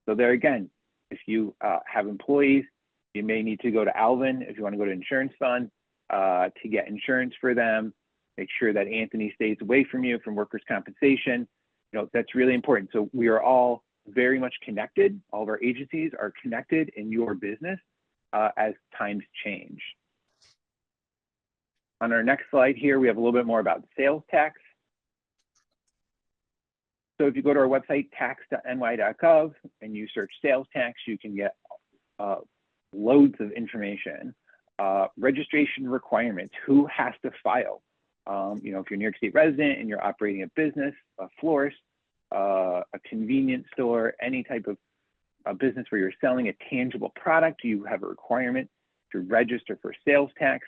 So there again, if you have employees, you may need to go to Alvin if you want to go to insurance fund to get insurance for them. Make sure that Anthony stays away from you from workers' compensation. You know, that's really important. So we are all very much connected. All of our agencies are connected in your business as times change. On our next slide here, we have a little bit more about sales tax. So if you go to our website, tax.ny.gov, and you search sales tax, you can get loads of information. Registration requirements, who has to file? You know, if you're a New York State resident and you're operating a business, a florist, a convenience store, any type of a business where you're selling a tangible product, you have a requirement to register for sales tax.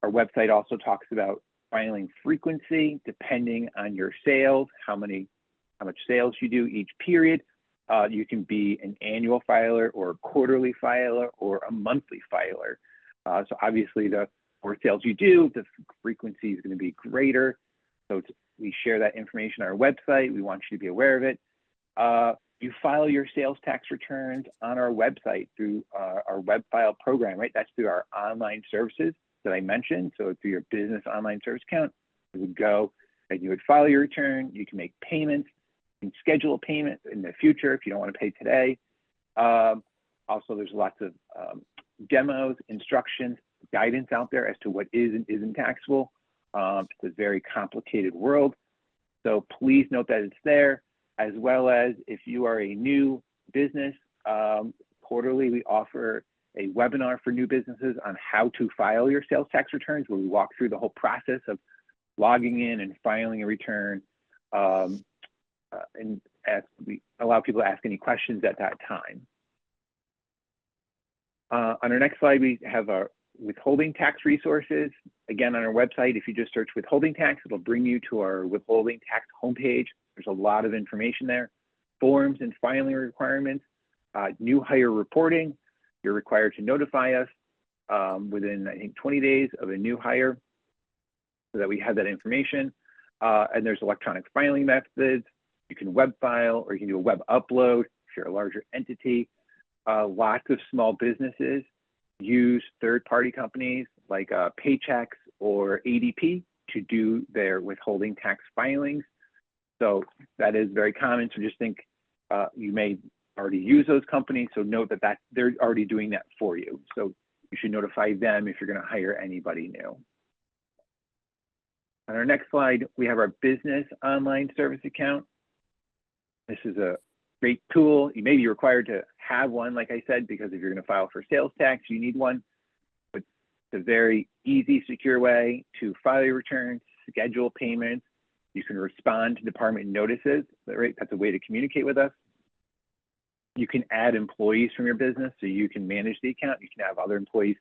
Our website also talks about filing frequency depending on your sales, how much sales you do each period. You can be an annual filer or a quarterly filer or a monthly filer. So obviously the more sales you do, the frequency is going to be greater. So we share that information on our website. We want you to be aware of it. You file your sales tax returns on our website through our web file program, right? That's through our online services that I mentioned. So through your business online service account, you would go and you would file your return. You can make payments. You can schedule a payment in the future if you don't want to pay today. Also, there's lots of demos, instructions, guidance out there as to what is and isn't taxable. It's a very complicated world. So please note that it's there, as well as if you are a new business, quarterly we offer a webinar for new businesses on how to file your sales tax returns, where we walk through the whole process of logging in and filing a return. And we allow people to ask any questions at that time. On our next slide, we have our withholding tax resources. Again, on our website, if you just search withholding tax, it'll bring you to our withholding tax homepage. There's a lot of information there. Forms and filing requirements, new hire reporting. You're required to notify us within, I think, 20 days of a new hire so that we have that information. And there's electronic filing methods. You can web file or you can do a web upload if you're a larger entity. Lots of small businesses use third-party companies like Paychex or ADP to do their withholding tax filings. So that is very common. So just think you may already use those companies. So note that they're already doing that for you. So you should notify them if you're going to hire anybody new. On our next slide, we have our business online service account. This is a great tool. You may be required to have one, like I said, because if you're going to file for sales tax, you need one. But it's a very easy, secure way to file your returns, schedule payments. You can respond to department notices, right? That's a way to communicate with us. You can add employees from your business, so you can manage the account. You can have other employees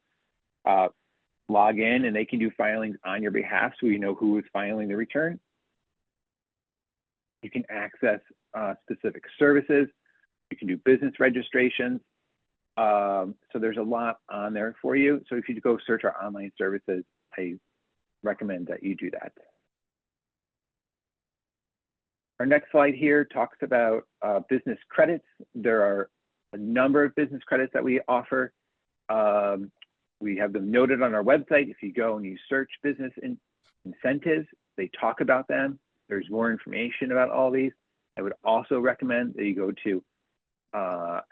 log in and they can do filings on your behalf, so you know who is filing the return. You can access specific services. You can do business registrations. So there's a lot on there for you. So if you go search our online services, I recommend that you do that. Our next slide here talks about business credits. There are a number of business credits that we offer. We have them noted on our website. If you go and you search business incentives, they talk about them. There's more information about all these. I would also recommend that you go to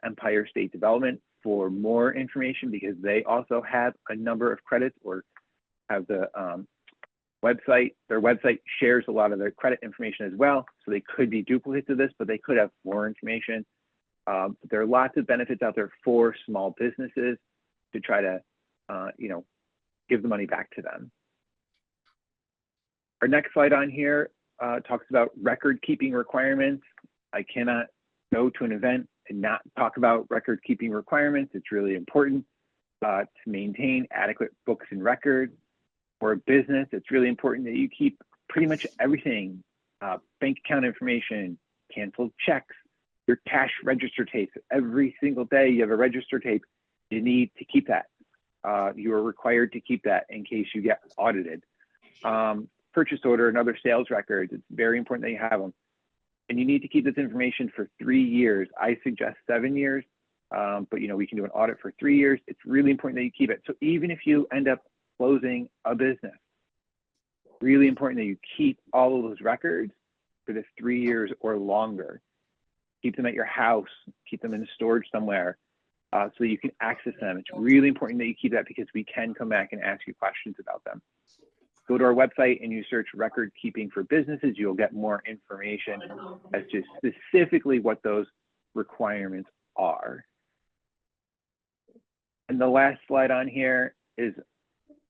Empire State Development for more information, because they also have a number of credits, or have the website. Their website shares a lot of their credit information as well. So they could be duplicates of this, but they could have more information. There are lots of benefits out there for small businesses to try to, give the money back to them. Our next slide on here talks about record keeping requirements. I cannot go to an event and not talk about record keeping requirements. It's really important to maintain adequate books and records. For a business, it's really important that you keep pretty much everything, bank account information, canceled checks, your cash register tapes. Every single day you have a register tape, you need to keep that. You are required to keep that in case you get audited. purchase order and other sales records. It's very important that you have them. And you need to keep this information for 3 years. I suggest 7 years, but we can do an audit for 3 years. It's really important that you keep it. So even if you end up closing a business, really important that you keep all of those records for the 3 years or longer. Keep them at your house, keep them in storage somewhere so that you can access them. It's really important that you keep that because we can come back and ask you questions about them. Go to our website and you search record keeping for businesses. You'll get more information as to specifically what those requirements are. And the last slide on here is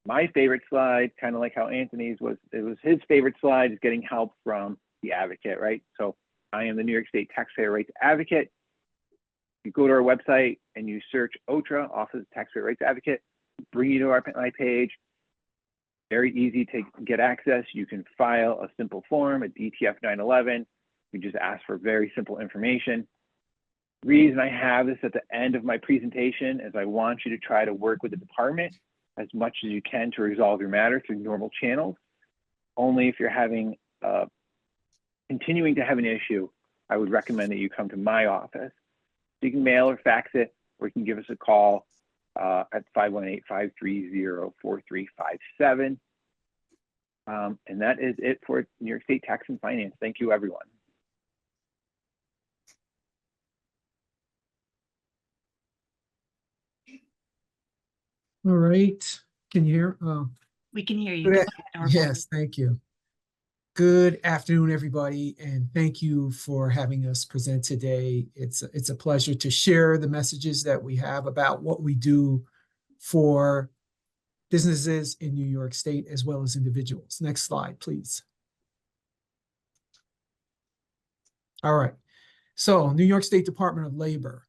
my favorite slide, kind of like how Anthony's was. It was his favorite slide, is getting help from the advocate, right? So I am the New York State Taxpayer Rights Advocate. You go to our website and you search OTRA, Office of Taxpayer Rights Advocate, bring you to my page. Very easy to get access. You can file a simple form, a DTF 911. You just ask for very simple information. The reason I have this at the end of my presentation is I want you to try to work with the department as much as you can to resolve your matter through normal channels. Only if you're continuing to have an issue, I would recommend that you come to my office. You can mail or fax it, or you can give us a call at 518-530-4357. And that is it for New York State Tax and Finance. Thank you, everyone. All right. Can you hear? We can hear you. Good Go a- ahead, Orville. Yes, thank you. Good afternoon, everybody, and thank you for having us present today. It's a pleasure to share the messages that we have about what we do for businesses in New York State as well as individuals. Next slide, please. All right. So, New York State Department of Labor.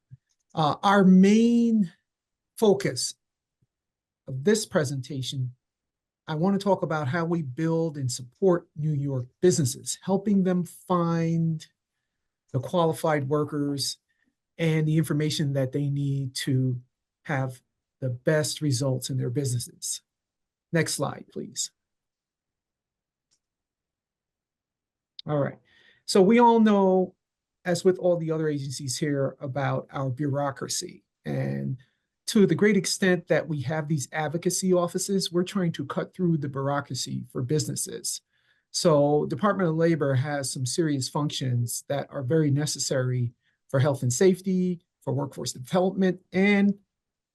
Our main focus of this presentation, I want to talk about how we build and support New York businesses, helping them find the qualified workers and the information that they need to have the best results in their businesses. Next slide, please. All right. So we all know, as with all the other agencies here, about our bureaucracy. And to the great extent that we have these advocacy offices, we're trying to cut through the bureaucracy for businesses. So Department of Labor has some serious functions that are very necessary for health and safety, for workforce development, and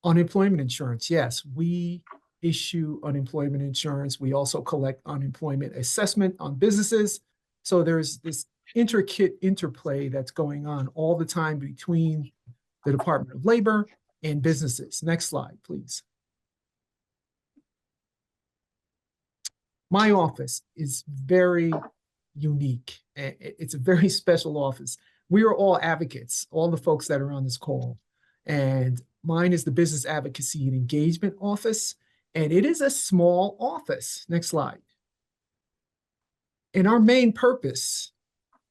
unemployment insurance. Yes, we issue unemployment insurance. We also collect unemployment assessment on businesses. So there's this intricate interplay that's going on all the time between the Department of Labor and businesses. Next slide, please. My office is very unique. It's a very special office. We are all advocates, all the folks that are on this call. And mine is the Business Advocacy and Engagement Office. And it is a small office. Next slide. And our main purpose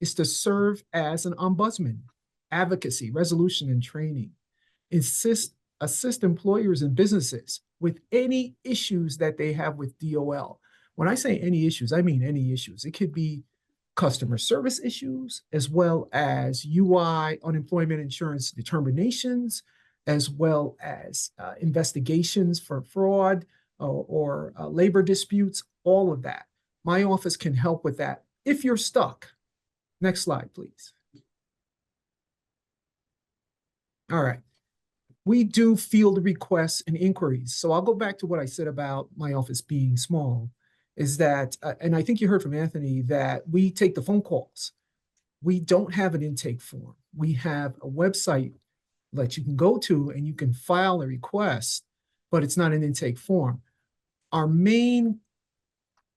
is to serve as an ombudsman, advocacy, resolution, and training. Assist employers and businesses with any issues that they have with DOL. When I say any issues, I mean any issues. It could be customer service issues, as well as UI, unemployment insurance determinations, as well as investigations for fraud or labor disputes, all of that. My office can help with that if you're stuck. Next slide, please. All right. We do field requests and inquiries. So I'll go back to what I said about my office being small, is that, and I think you heard from Anthony, that we take the phone calls. We don't have an intake form. We have a website that you can go to and you can file a request, but it's not an intake form. Our main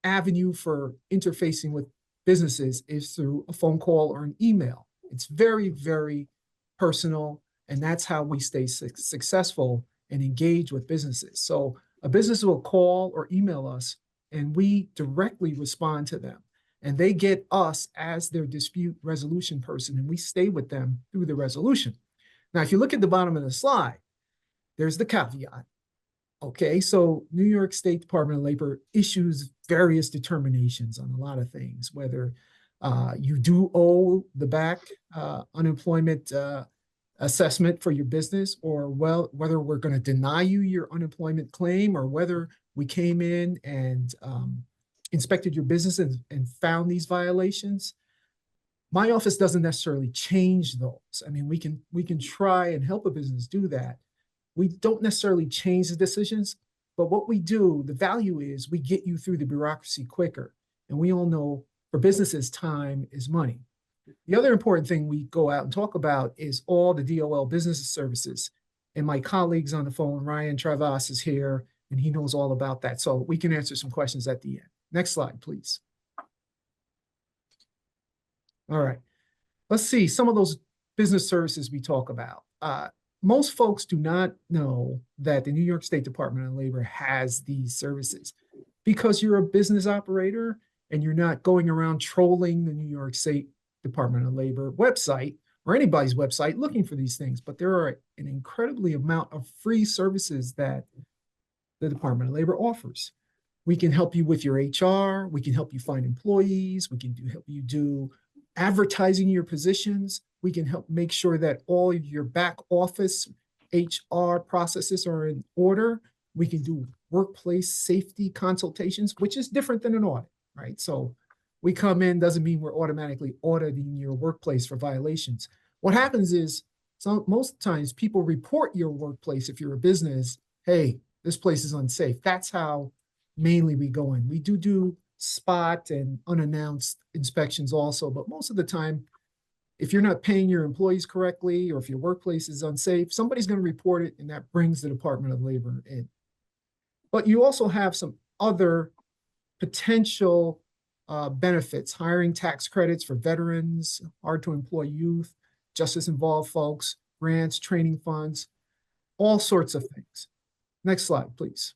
avenue for interfacing with businesses is through a phone call or an email. It's very, very personal. And that's how we stay successful and engage with businesses. So a business will call or email us and we directly respond to them. And they get us as their dispute resolution person, and we stay with them through the resolution. Now, if you look at the bottom of the slide, there's the caveat. Okay, so New York State Department of Labor issues various determinations on a lot of things, whether you do owe the back unemployment assessment for your business, or whether we're going to deny you your unemployment claim, or whether we came in and inspected your business and found these violations. My office doesn't necessarily change those. I mean, we can try and help a business do that. We don't necessarily change the decisions, but what we do, the value is we get you through the bureaucracy quicker. And we all know for businesses, time is money. The other important thing we go out and talk about is all the DOL business services. And my colleagues on the phone, Ryan Trevas, is here, and he knows all about that. So we can answer some questions at the end. Next slide, please. All right. Let's see some of those business services we talk about. Most folks do not know that the New York State Department of Labor has these services. Because you're a business operator and you're not going around trolling the New York State Department of Labor website or anybody's website looking for these things, but there are an incredibly amount of free services that the Department of Labor offers. We can help you with your HR, we can help you find employees, we can help you do advertising your positions, we can help make sure that all of your back office HR processes are in order. We can do workplace safety consultations, which is different than an audit, right? So we come in, doesn't mean we're automatically auditing your workplace for violations. What happens is, most times people report your workplace, if you're a business, hey, this place is unsafe. That's how mainly we go in. We do spot and unannounced inspections also, but most of the time, if you're not paying your employees correctly, or if your workplace is unsafe, somebody's going to report it, and that brings the Department of Labor in. But you also have some other potential benefits: hiring tax credits for veterans, hard to employ youth, justice involved folks, grants, training funds, all sorts of things. Next slide, please.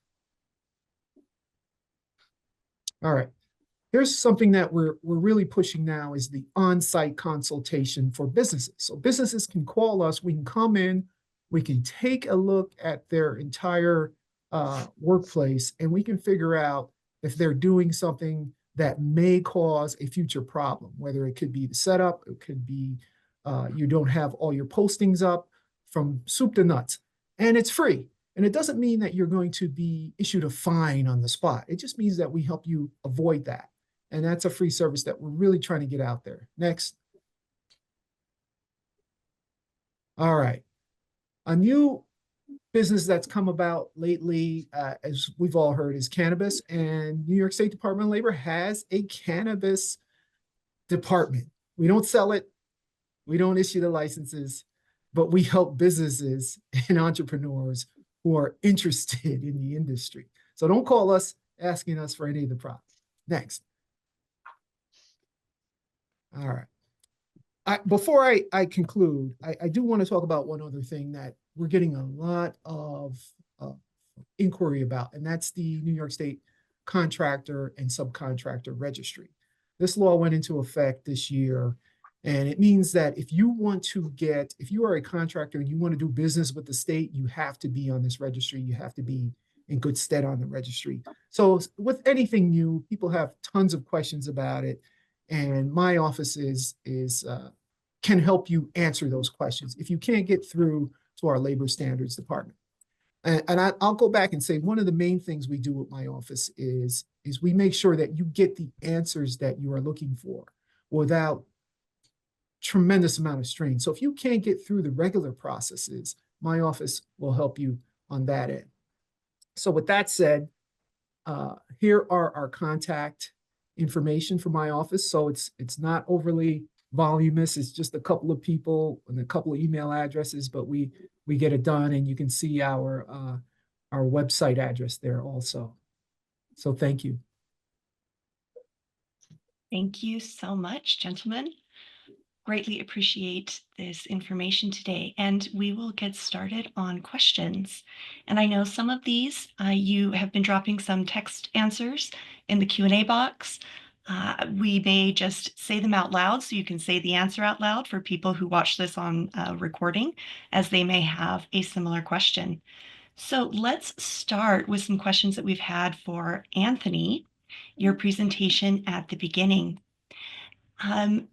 All right. Here's something that we're really pushing now, is the on-site consultation for businesses. So businesses can call us, we can come in, we can take a look at their entire workplace, and we can figure out if they're doing something that may cause a future problem, whether it could be the setup, it could be you don't have all your postings up, from soup to nuts, and it's free. And it doesn't mean that you're going to be issued a fine on the spot. It just means that we help you avoid that. And that's a free service that we're really trying to get out there. Next. All right. A new business that's come about lately, as we've all heard, is cannabis. And New York State Department of Labor has a cannabis department. We don't sell it. We don't issue the licenses, but we help businesses and entrepreneurs who are interested in the industry. So don't call us asking us for any of the products. Next. All right. Before I conclude, I do want to talk about one other thing that we're getting a lot of inquiry about, and that's the New York State Contractor and Subcontractor Registry. This law went into effect this year, and it means that if you are a contractor and you want to do business with the state, you have to be on this registry. You have to be in good stead on the registry. So with anything new, people have tons of questions about it. And my office can help you answer those questions if you can't get through to our labor standards department. And I'll go back and say, one of the main things we do at my office is we make sure that you get the answers that you are looking for without tremendous amount of strain. So if you can't get through the regular processes, my office will help you on that end. So with that said, here are our contact information for my office. So it's not overly voluminous. It's just a couple of people and a couple of email addresses, but we get it done, and you can see our website address there also. So thank you. Thank you so much, gentlemen. Greatly appreciate this information today, and we will get started on questions. And I know some of these, you have been dropping some text answers in the Q&A box. We may just say them out loud, so you can say the answer out loud for people who watch this on recording, as they may have a similar question. So let's start with some questions that we've had for Anthony, your presentation at the beginning.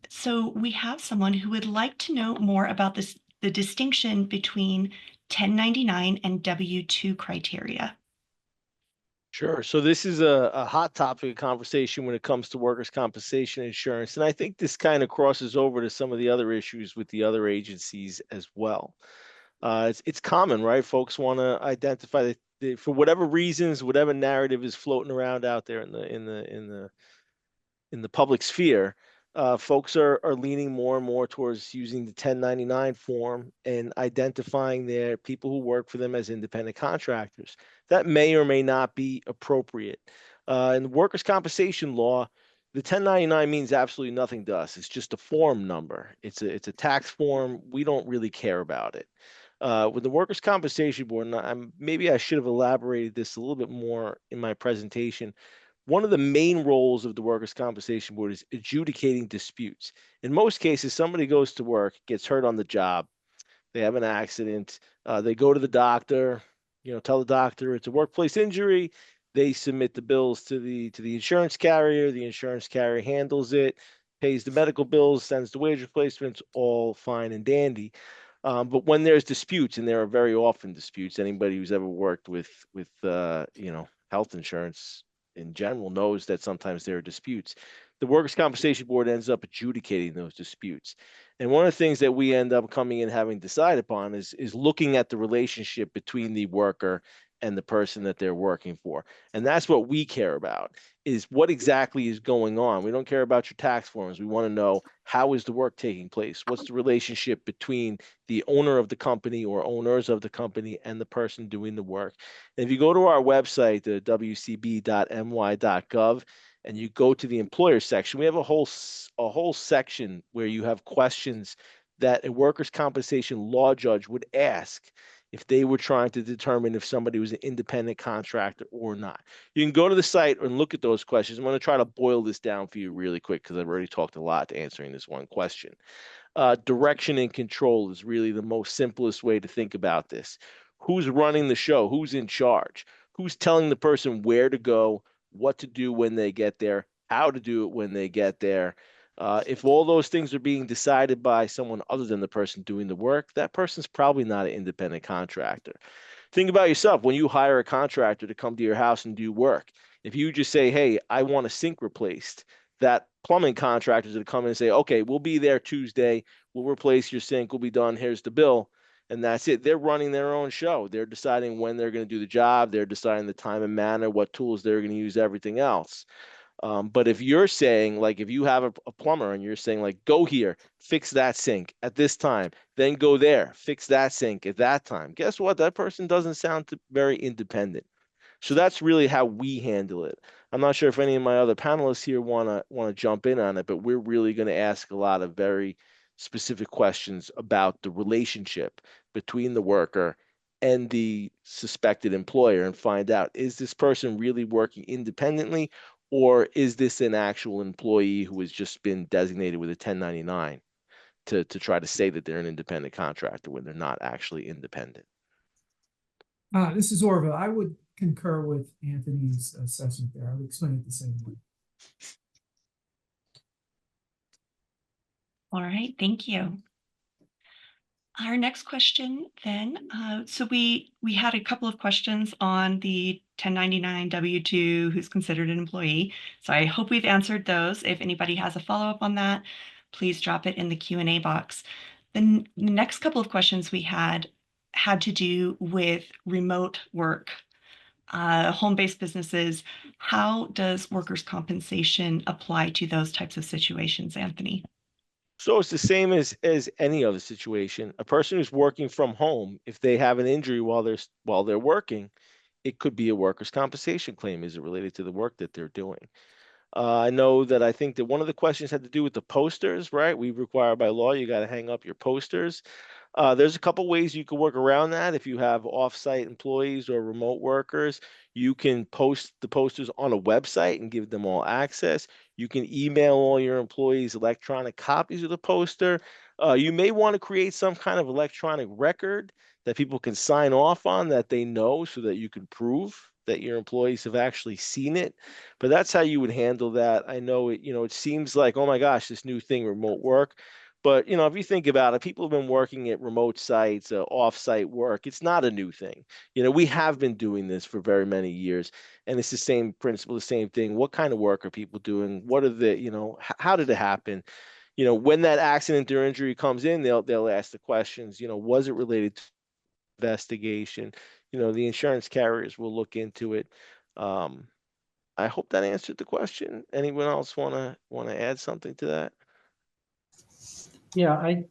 So we have someone who would like to know more about the distinction between 1099 and W-2 criteria. Sure. So this is a hot topic of conversation when it comes to workers' compensation insurance. And I think this kind of crosses over to some of the other issues with the other agencies as well. It's common, right? Folks want to identify for whatever reasons, whatever narrative is floating around out there in the public sphere, folks are leaning more and more towards using the 1099 form and identifying their people who work for them as independent contractors. That may or may not be appropriate. In the workers' compensation law, the 1099 means absolutely nothing to us. It's just a form number. It's a tax form. We don't really care about it. With the Workers' Compensation Board, and maybe I should have elaborated this a little bit more in my presentation. One of the main roles of the Workers' Compensation Board is adjudicating disputes. In most cases, somebody goes to work, gets hurt on the job, they have an accident, they go to the doctor, tell the doctor it's a workplace injury. They submit the bills to the insurance carrier. The insurance carrier handles it, pays the medical bills, sends the wage replacements, all fine and dandy. But when there's disputes, and there are very often disputes, anybody who's ever worked with health insurance in general knows that sometimes there are disputes. The Workers' Compensation Board ends up adjudicating those disputes. And one of the things that we end up coming in having decided upon is looking at the relationship between the worker and the person that they're working for. And that's what we care about, is what exactly is going on. We don't care about your tax forms. We want to know, how is the work taking place? What's the relationship between the owner of the company or owners of the company and the person doing the work? And if you go to our website, the wcb.ny.gov, and you go to the employer section, we have a whole section where you have questions that a workers' compensation law judge would ask if they were trying to determine if somebody was an independent contractor or not. You can go to the site and look at those questions. I'm going to try to boil this down for you really quick because I've already talked a lot to answering this one question. Direction and control is really the most simplest way to think about this. Who's running the show? Who's in charge? Who's telling the person where to go, what to do when they get there, how to do it when they get there? If all those things are being decided by someone other than the person doing the work, that person's probably not an independent contractor. Think about yourself. When you hire a contractor to come to your house and do work, if you just say, hey, I want a sink replaced, that plumbing contractors that come in and say, okay, we'll be there Tuesday, we'll replace your sink, we'll be done, here's the bill, and that's it. They're running their own show. They're deciding when they're going to do the job. They're deciding the time and manner, what tools they're going to use, everything else. But if you're saying, like, if you have a plumber and you're saying, like, go here, fix that sink at this time, then go there, fix that sink at that time, guess what? That person doesn't sound very independent. So that's really how we handle it. I'm not sure if any of my other panelists here want to jump in on it, but we're really going to ask a lot of very specific questions about the relationship between the worker and the suspected employer and find out, is this person really working independently, or is this an actual employee who has just been designated with a 1099 to try to say that they're an independent contractor when they're not actually independent? This is Orville. I would concur with Anthony's assessment there. I would explain it the same way. All right, thank you. Our next question then, so we had a couple of questions on the 1099 W-2, who's considered an employee. So I hope we've answered those. If anybody has a follow-up on that, please drop it in the Q&A box. The next couple of questions we had to do with remote work, home-based businesses. How does workers' compensation apply to those types of situations, Anthony? So it's the same as any other situation. A person who's working from home, if they have an injury while they're working, it could be a workers' compensation claim. Is it related to the work that they're doing? I know that I think that one of the questions had to do with the posters, right? We require by law, you got to hang up your posters. There's a couple ways you can work around that. If you have off-site employees or remote workers, you can post the posters on a website and give them all access. You can email all your employees electronic copies of the poster. You may want to create some kind of electronic record that people can sign off on, that they know, so that you can prove that your employees have actually seen it. But that's how you would handle that. I know it, it seems like, oh my gosh, this new thing, remote work. But, if you think about it, people have been working at remote sites, off-site work. It's not a new thing. We have been doing this for very many years, and it's the same principle, the same thing. What kind of work are people doing? What are the, how did it happen? When that accident or injury comes in, they'll ask the questions, was it related to investigation? The insurance carriers will look into it. I hope that answered the question. Anyone else want to add something to that? Yeah, I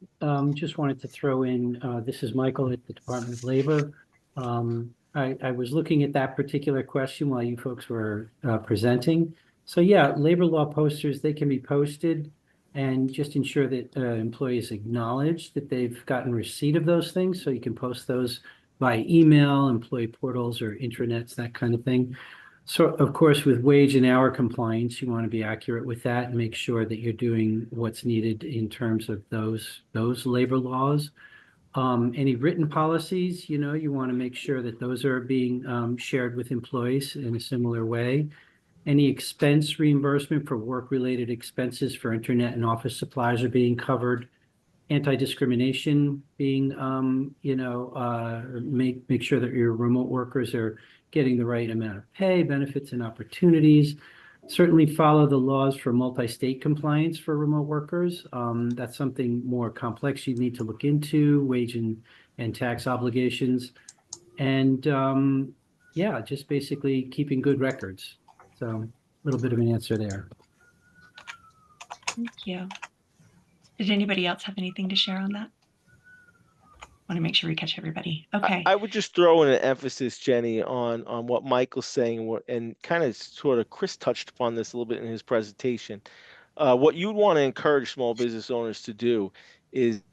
just wanted to throw in, this is Michael at the Department of Labor. I was looking at that particular question while you folks were presenting. So yeah, labor law posters, they can be posted, and just ensure that employees acknowledge that they've gotten receipt of those things. So you can post those by email, employee portals, or intranets, that kind of thing. So of course, with wage and hour compliance, you want to be accurate with that and make sure that you're doing what's needed in terms of those labor laws. Any written policies, you want to make sure that those are being shared with employees in a similar way. Any expense reimbursement for work-related expenses for internet and office supplies are being covered. Anti-discrimination being, make sure that your remote workers are getting the right amount of pay, benefits, and opportunities. Certainly follow the laws for multi-state compliance for remote workers. That's something more complex you need to look into, wage and tax obligations. And yeah, just basically keeping good records. So a little bit of an answer there. Thank you. Did anybody else have anything to share on that? Want to make sure we catch everybody. Okay. I would just throw in an emphasis, Jenny, on what Michael's saying, and kind of sort of Chris touched upon this a little bit in his presentation. What you'd want to encourage small business owners to do is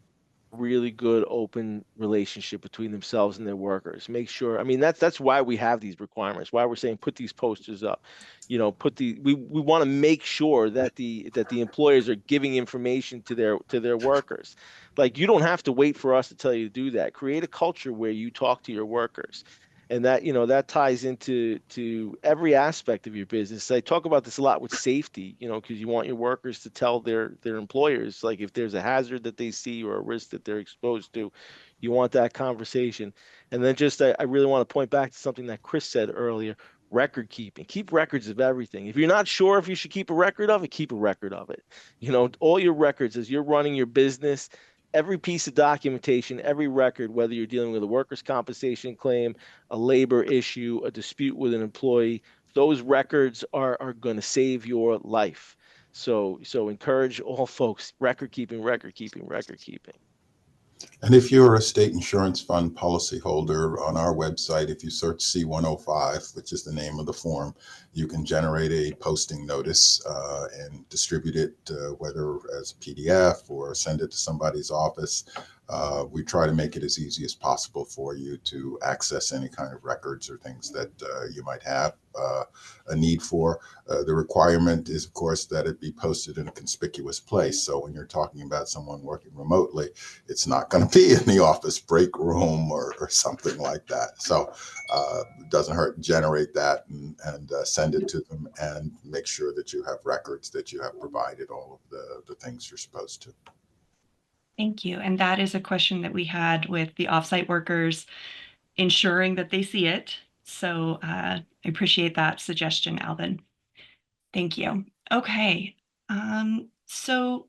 really good open relationship between themselves and their workers. Make sure, that's why we have these requirements, why we're saying put these posters up, we want to make sure that the employers are giving information to their workers. Like, you don't have to wait for us to tell you to do that. Create a culture where you talk to your workers. And that, that ties into every aspect of your business. I talk about this a lot with safety, because you want your workers to tell their employers, like, if there's a hazard that they see or a risk that they're exposed to, you want that conversation. And then I really want to point back to something that Chris said earlier, record keeping. Keep records of everything. If you're not sure if you should keep a record of it, keep a record of it. All your records as you're running your business, every piece of documentation, every record, whether you're dealing with a workers' compensation claim, a labor issue, a dispute with an employee, those records are going to save your life. So encourage all folks, record keeping. And if you're a state insurance fund policyholder, on our website, if you search C105, which is the name of the form, you can generate a posting notice and distribute it, whether as a PDF or send it to somebody's office. We try to make it as easy as possible for you to access any kind of records or things that you might have a need for. The requirement is, of course, that it be posted in a conspicuous place. So when you're talking about someone working remotely, it's not going to be in the office break room or something like that. So it doesn't hurt to generate that and send it to them, and make sure that you have records that you have provided all of the things you're supposed to. Thank you. And that is a question that we had with the offsite workers, ensuring that they see it. So I appreciate that suggestion, Alvin. Thank you. Okay. So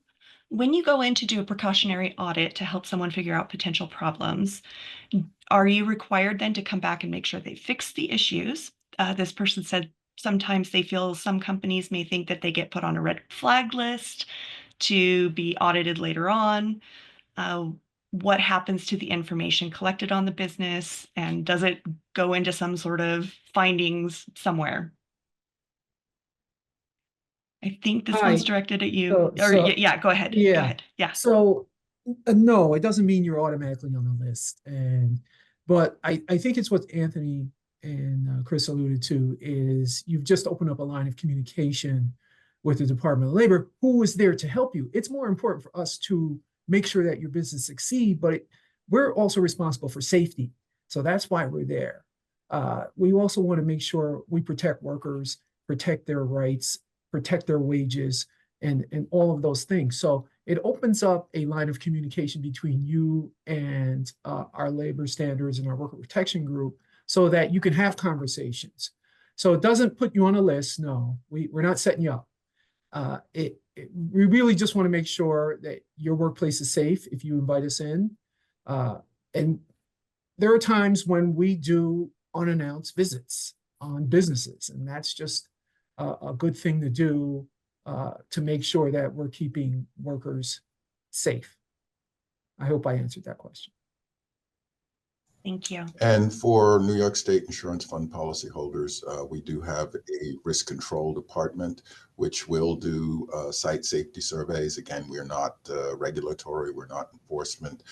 when you go in to do a precautionary audit to help someone figure out potential problems, are you required then to come back and make sure they fix the issues? This person said sometimes they feel some companies may think that they get put on a red flag list to be audited later on. What happens to the information collected on the business, and does it go into some sort of findings somewhere? I think this one's directed at you. Yeah, go ahead. Yeah. Go ahead. Yeah. So no, it doesn't mean you're automatically on the list. But I think it's what Anthony and Chris alluded to, is you've just opened up a line of communication with the Department of Labor, who is there to help you. It's more important for us to make sure that your business succeed, but we're also responsible for safety. So that's why we're there. We also want to make sure we protect workers, protect their rights, protect their wages, and all of those things. So it opens up a line of communication between you and our labor standards and our worker protection group so that you can have conversations. So it doesn't put you on a list. No, we're not setting you up. We really just want to make sure that your workplace is safe if you invite us in. And there are times when we do unannounced visits on businesses, and that's just a good thing to do to make sure that we're keeping workers safe. I hope I answered that question. Thank you. And for New York State Insurance Fund policyholders, we do have a risk control department, which will do site safety surveys. Again, we're not regulatory, we're not enforcement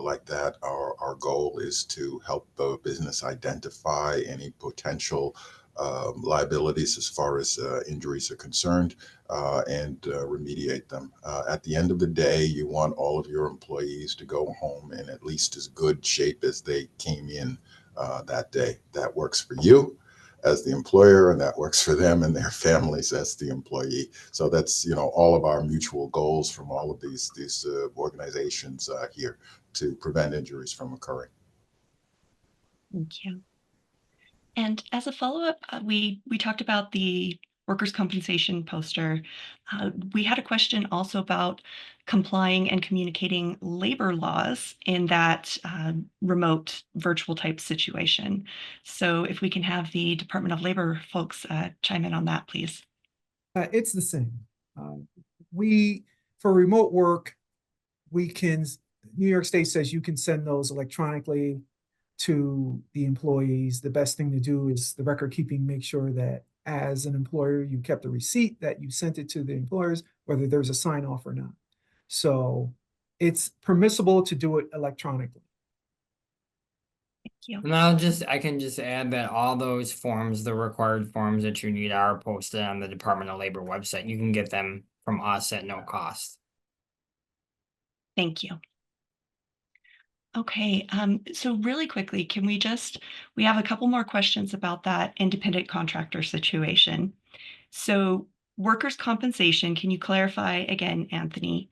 like that. Our goal is to help the business identify any potential liabilities as far as injuries are concerned and remediate them. At the end of the day, you want all of your employees to go home in at least as good shape as they came in that day. That works for you as the employer, and that works for them and their families as the employee. So that's, you know, all of our mutual goals from all of these organizations here to prevent injuries from occurring. Thank you. And as a follow-up, we talked about the workers' compensation poster. We had a question also about complying and communicating labor laws in that remote virtual type situation. So if we can have the Department of Labor folks chime in on that, please. It's the same. For remote work, New York State says you can send those electronically to the employees. The best thing to do is the record keeping, make sure that as an employer, you kept a receipt that you sent it to the employers, whether there's a sign off or not. So it's permissible to do it electronically. Thank you. And I can just add that all those forms, the required forms that you need, are posted on the Department of Labor website. You can get them from us at no cost. Thank you. Okay, so really quickly, we have a couple more questions about that independent contractor situation. So workers' compensation, can you clarify again, Anthony,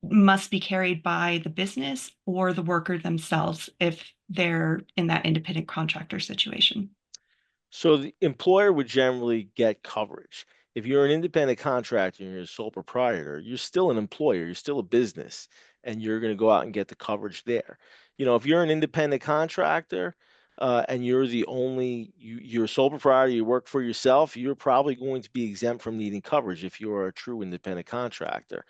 must be carried by the business or the worker themselves if they're in that independent contractor situation? So the employer would generally get coverage. If you're an independent contractor and you're a sole proprietor, you're still an employer, you're still a business, and you're going to go out and get the coverage there. You know, if you're an independent contractor and you're you're a sole proprietor, you work for yourself, you're probably going to be exempt from needing coverage if you're a true independent contractor.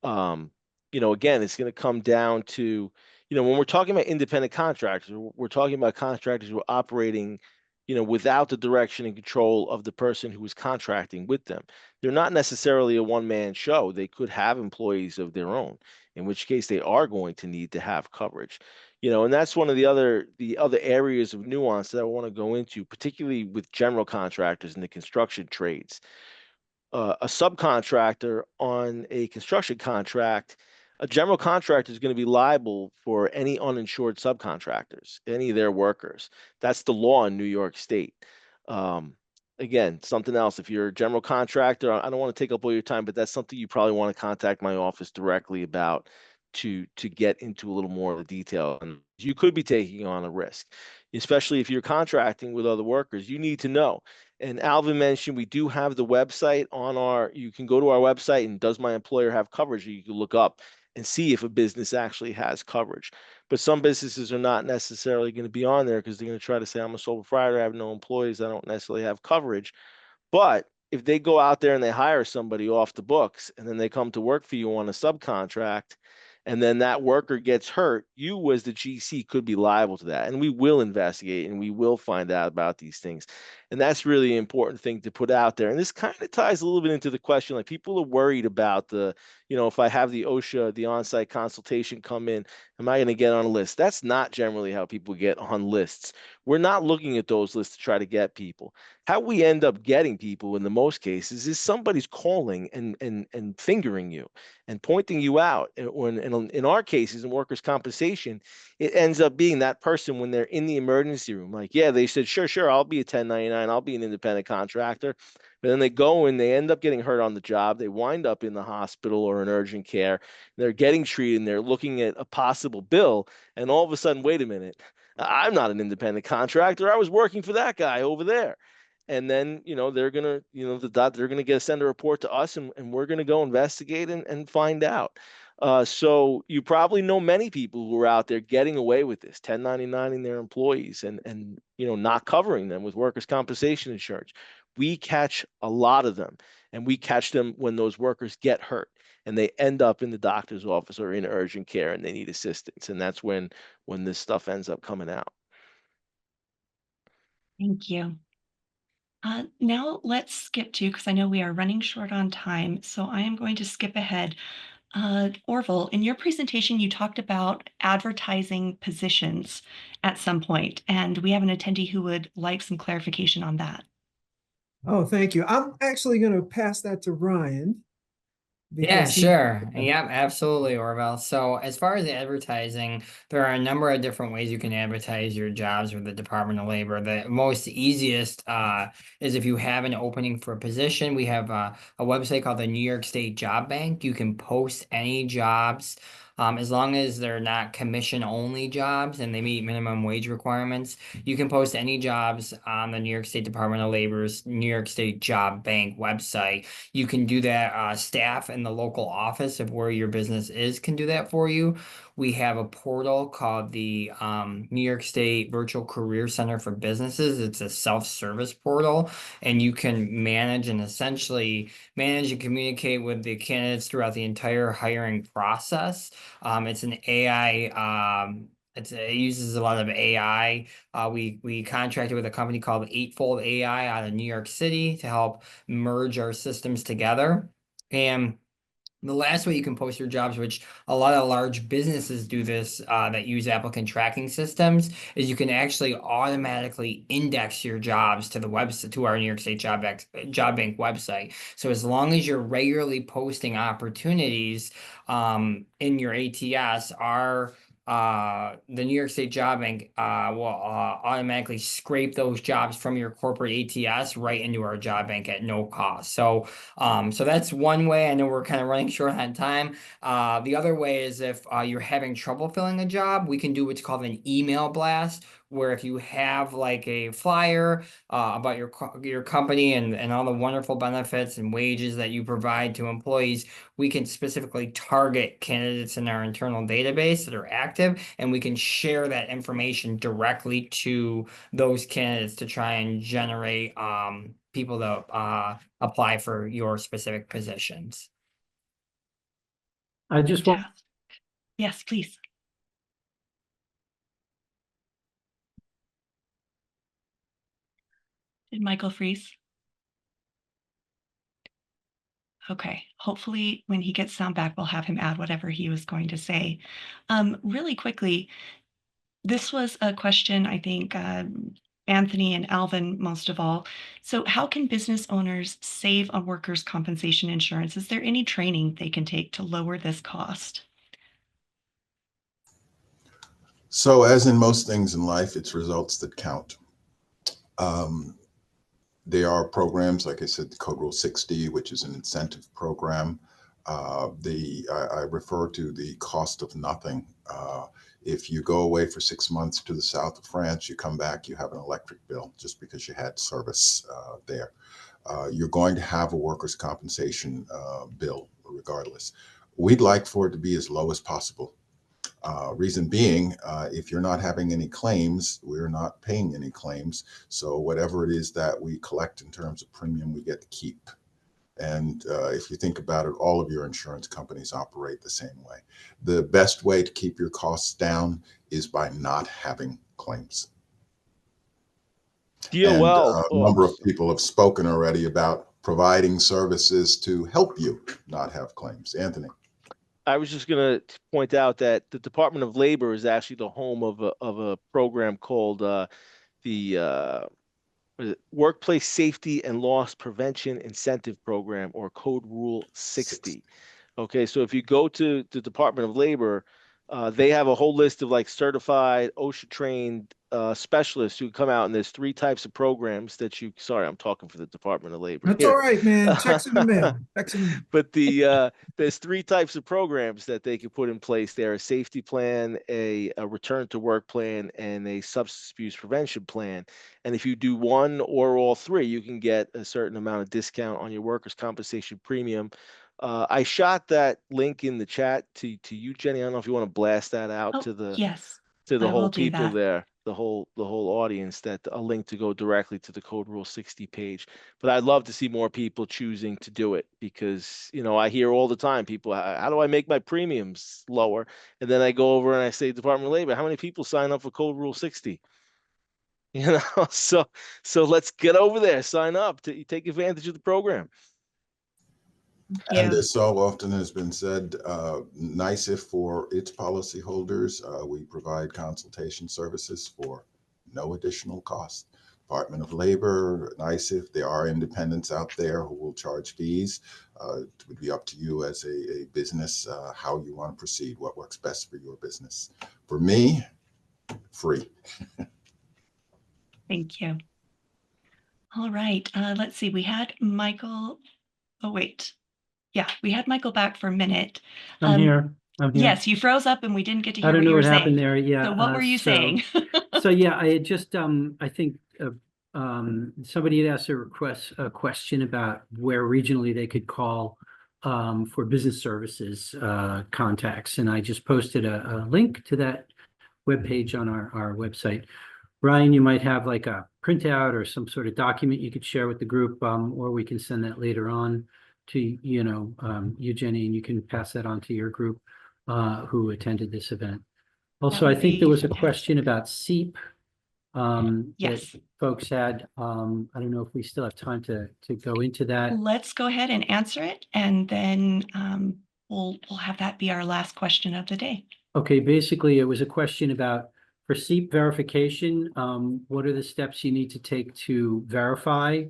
You know, again, it's going to come down to, you know, when we're talking about independent contractors, we're talking about contractors who are operating, you know, without the direction and control of the person who is contracting with them. They're not necessarily a one-man show. They could have employees of their own, in which case they are going to need to have coverage. You know, and that's one of the other areas of nuance that I want to go into, particularly with general contractors in the construction trades. A subcontractor on a construction contract, a general contractor is going to be liable for any uninsured subcontractors, any of their workers. That's the law in New York State. Again, something else, if you're a general contractor, I don't want to take up all your time, but that's something you probably want to contact my office directly about to get into a little more of the detail. And you could be taking on a risk, especially if you're contracting with other workers. You need to know. And Alvin mentioned we do have the website you can go to our website and does my employer have coverage? You can look up and see if a business actually has coverage. But some businesses are not necessarily going to be on there because they're going to try to say, I'm a sole proprietor, I have no employees, I don't necessarily have coverage. But if they go out there and they hire somebody off the books and then they come to work for you on a subcontract, and then that worker gets hurt, you as the GC could be liable to that. And we will investigate and we will find out about these things. And that's really an important thing to put out there. And this kind of ties a little bit into the question, like people are worried about the, if I have the OSHA, the on-site consultation come in, am I going to get on a list? That's not generally how people get on lists. We're not looking at those lists to try to get people. How we end up getting people in the most cases is somebody's calling and fingering you and pointing you out. And in our cases, in workers' compensation, it ends up being that person when they're in the emergency room. Like, yeah, they said, sure, I'll be a 1099, I'll be an independent contractor. But then they go and they end up getting hurt on the job. They wind up in the hospital or in urgent care. They're getting treated and they're looking at a possible bill. And all of a sudden, wait a minute, I'm not an independent contractor. I was working for that guy over there. And then, they're going to, they're going to send a report to us and we're going to go investigate and find out. So you probably know many people who are out there getting away with this, 1099ing their employees and not covering them with workers' compensation insurance. We catch a lot of them, and we catch them when those workers get hurt and they end up in the doctor's office or in urgent care and they need assistance. And that's when this stuff ends up coming out. Thank you. Now let's skip to, because I know we are running short on time, so I am going to skip ahead. Orville, in your presentation, you talked about advertising positions at some point, and we have an attendee who would like some clarification on that. Oh, thank you. I'm actually going to pass that to Ryan. Yeah, because he- sure. Yep, absolutely, Orville. So as far as advertising, there are a number of different ways you can advertise your jobs with the Department of Labor. The most easiest is if you have an opening for a position. We have a website called the New York State Job Bank. You can post any jobs. As long as they're not commission-only jobs and they meet minimum wage requirements, you can post any jobs on the New York State Department of Labor's New York State Job Bank website. You can do that. Staff in the local office of where your business is can do that for you. We have a portal called the New York State Virtual Career Center for Businesses. It's a self-service portal, and you can manage and essentially manage and communicate with the candidates throughout the entire hiring process. It's an AI. It uses a lot of AI. We contracted with a company called Eightfold AI out of New York City to help merge our systems together. And the last way you can post your jobs, which a lot of large businesses do this, that use applicant tracking systems, is you can actually automatically index your jobs to the website, to our New York State Job Bank website. So as long as you're regularly posting opportunities in your ATS, the New York State Job Bank will automatically scrape those jobs from your corporate ATS right into our job bank at no cost. So that's one way. I know we're kind of running short on time. The other way is if you're having trouble filling a job, we can do what's called an email blast, where if you have like a flyer about your company and all the wonderful benefits and wages that you provide to employees, we can specifically target candidates in our internal database that are active, and we can share that information directly to those candidates to try and generate people to apply for your specific positions. I just want, Fantastic. Yes, please. Did Michael freeze? Okay, hopefully when he gets sound back, we'll have him add whatever he was going to say. Really quickly, this was a question, I think, Anthony and Alvin most of all. So how can business owners save on workers' compensation insurance? Is there any training they can take to lower this cost? So as in most things in life, it's results that count. There are programs, like I said, the Code Rule 60, which is an incentive program. I refer to the cost of nothing. If you go away for 6 months to the south of France, you come back, you have an electric bill just because you had service there. You're going to have a workers' compensation bill regardless. We'd like for it to be as low as possible. Reason being, if you're not having any claims, we're not paying any claims. So whatever it is that we collect in terms of premium, we get to keep. And if you think about it, all of your insurance companies operate the same way. The best way to keep your costs down is by not having claims. And DOL. a number of people have spoken already about providing services to help you not have claims. Anthony. I was just going to point out that the Department of Labor is actually the home of a program called the Workplace Safety and Loss Prevention Incentive Program, or Code Rule 60. Okay, so if you go to the Department of Labor, they have a whole list of like certified OSHA trained specialists who come out, and there's 3 types of programs that you, sorry, I'm talking for the Department of Labor. That's here. all right, man. Checks in the mail. Checks in the mail. But there's 3 types of programs that they can put in place. There a safety plan, a return to work plan, and a substance abuse prevention plan. And if you do one or all 3, you can get a certain amount of discount on your workers' compensation premium. I shot that link in the chat to you, Jenny. I don't know if you want to blast that out to the Yes, to the I whole will do people that. there, the whole audience, that a link to go directly to the Code Rule 60 page. But I'd love to see more people choosing to do it, because, you know, I hear all the time people, how do I make my premiums lower? And then I go over and I say, Department of Labor, how many people sign up for Code Rule 60? You know, so let's get over there, sign up, to take advantage of the program. Yeah. And as so often has been said, NYSIF for its policyholders, we provide consultation services for no additional cost. Department of Labor, NYSIF, there are independents out there who will charge fees. It would be up to you as a business how you want to proceed, what works best for your business. For me, free. Thank you. All right. Let's see. We had Michael. Oh, wait. Yeah, we had Michael back for a minute. I'm here. Yes, you froze up and we didn't get to I hear don't what know you were what happened saying. there. Yeah. So what were you saying? So yeah, I had just I think somebody had asked a question about where regionally they could call for business services contacts, and I just posted a link to that webpage on our website. Ryan, you might have like a printout or some sort of document you could share with the group, or we can send that later on to you, Jenny, and you can pass that on to your group who attended this event. Also, I think there was a question about SEEP Yes. that folks had. I don't know if we still have time to go into that. Let's go ahead and answer it, and then we'll have that be our last question of the day. Okay, basically, it was a question about for SEEP verification, what are the steps you need to take to verify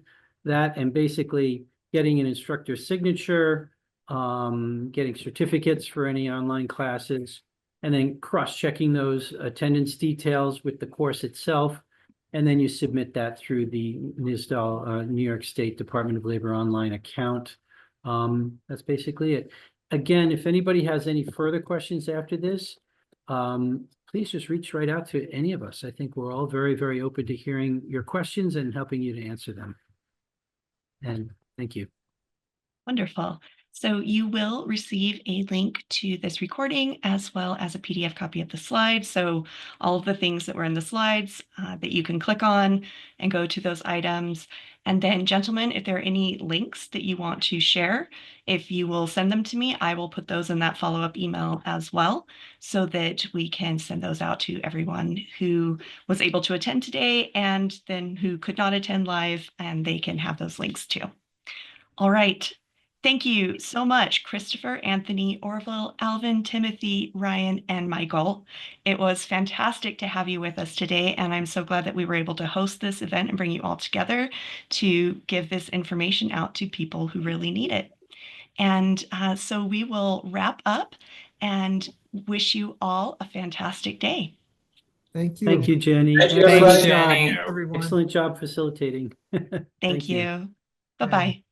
that? And basically getting an instructor's signature, getting certificates for any online classes, and then cross-checking those attendance details with the course itself. And then you submit that through the NYSDL, New York State Department of Labor online account. That's basically it. Again, if anybody has any further questions after this, please just reach right out to any of us. I think we're all very, very open to hearing your questions and helping you to answer them. And thank you. Wonderful. So you will receive a link to this recording as well as a PDF copy of the slides. So all of the things that were in the slides that you can click on and go to those items. And then, gentlemen, if there are any links that you want to share, if you will send them to me, I will put those in that follow-up email as well, so that we can send those out to everyone who was able to attend today and then who could not attend live, and they can have those links too. All right. Thank you so much, Christopher, Anthony, Orville, Alvin, Timothy, Ryan, and Michael. It was fantastic to have you with us today, and I'm so glad that we were able to host this event and bring you all together to give this information out to people who really need it. And so we will wrap up and wish you all a fantastic day. Thank you. Thank you, Jenny. Thank you, Excellent everybody. job. Jenny. Everyone. Excellent job facilitating. Thank you. Bye-bye.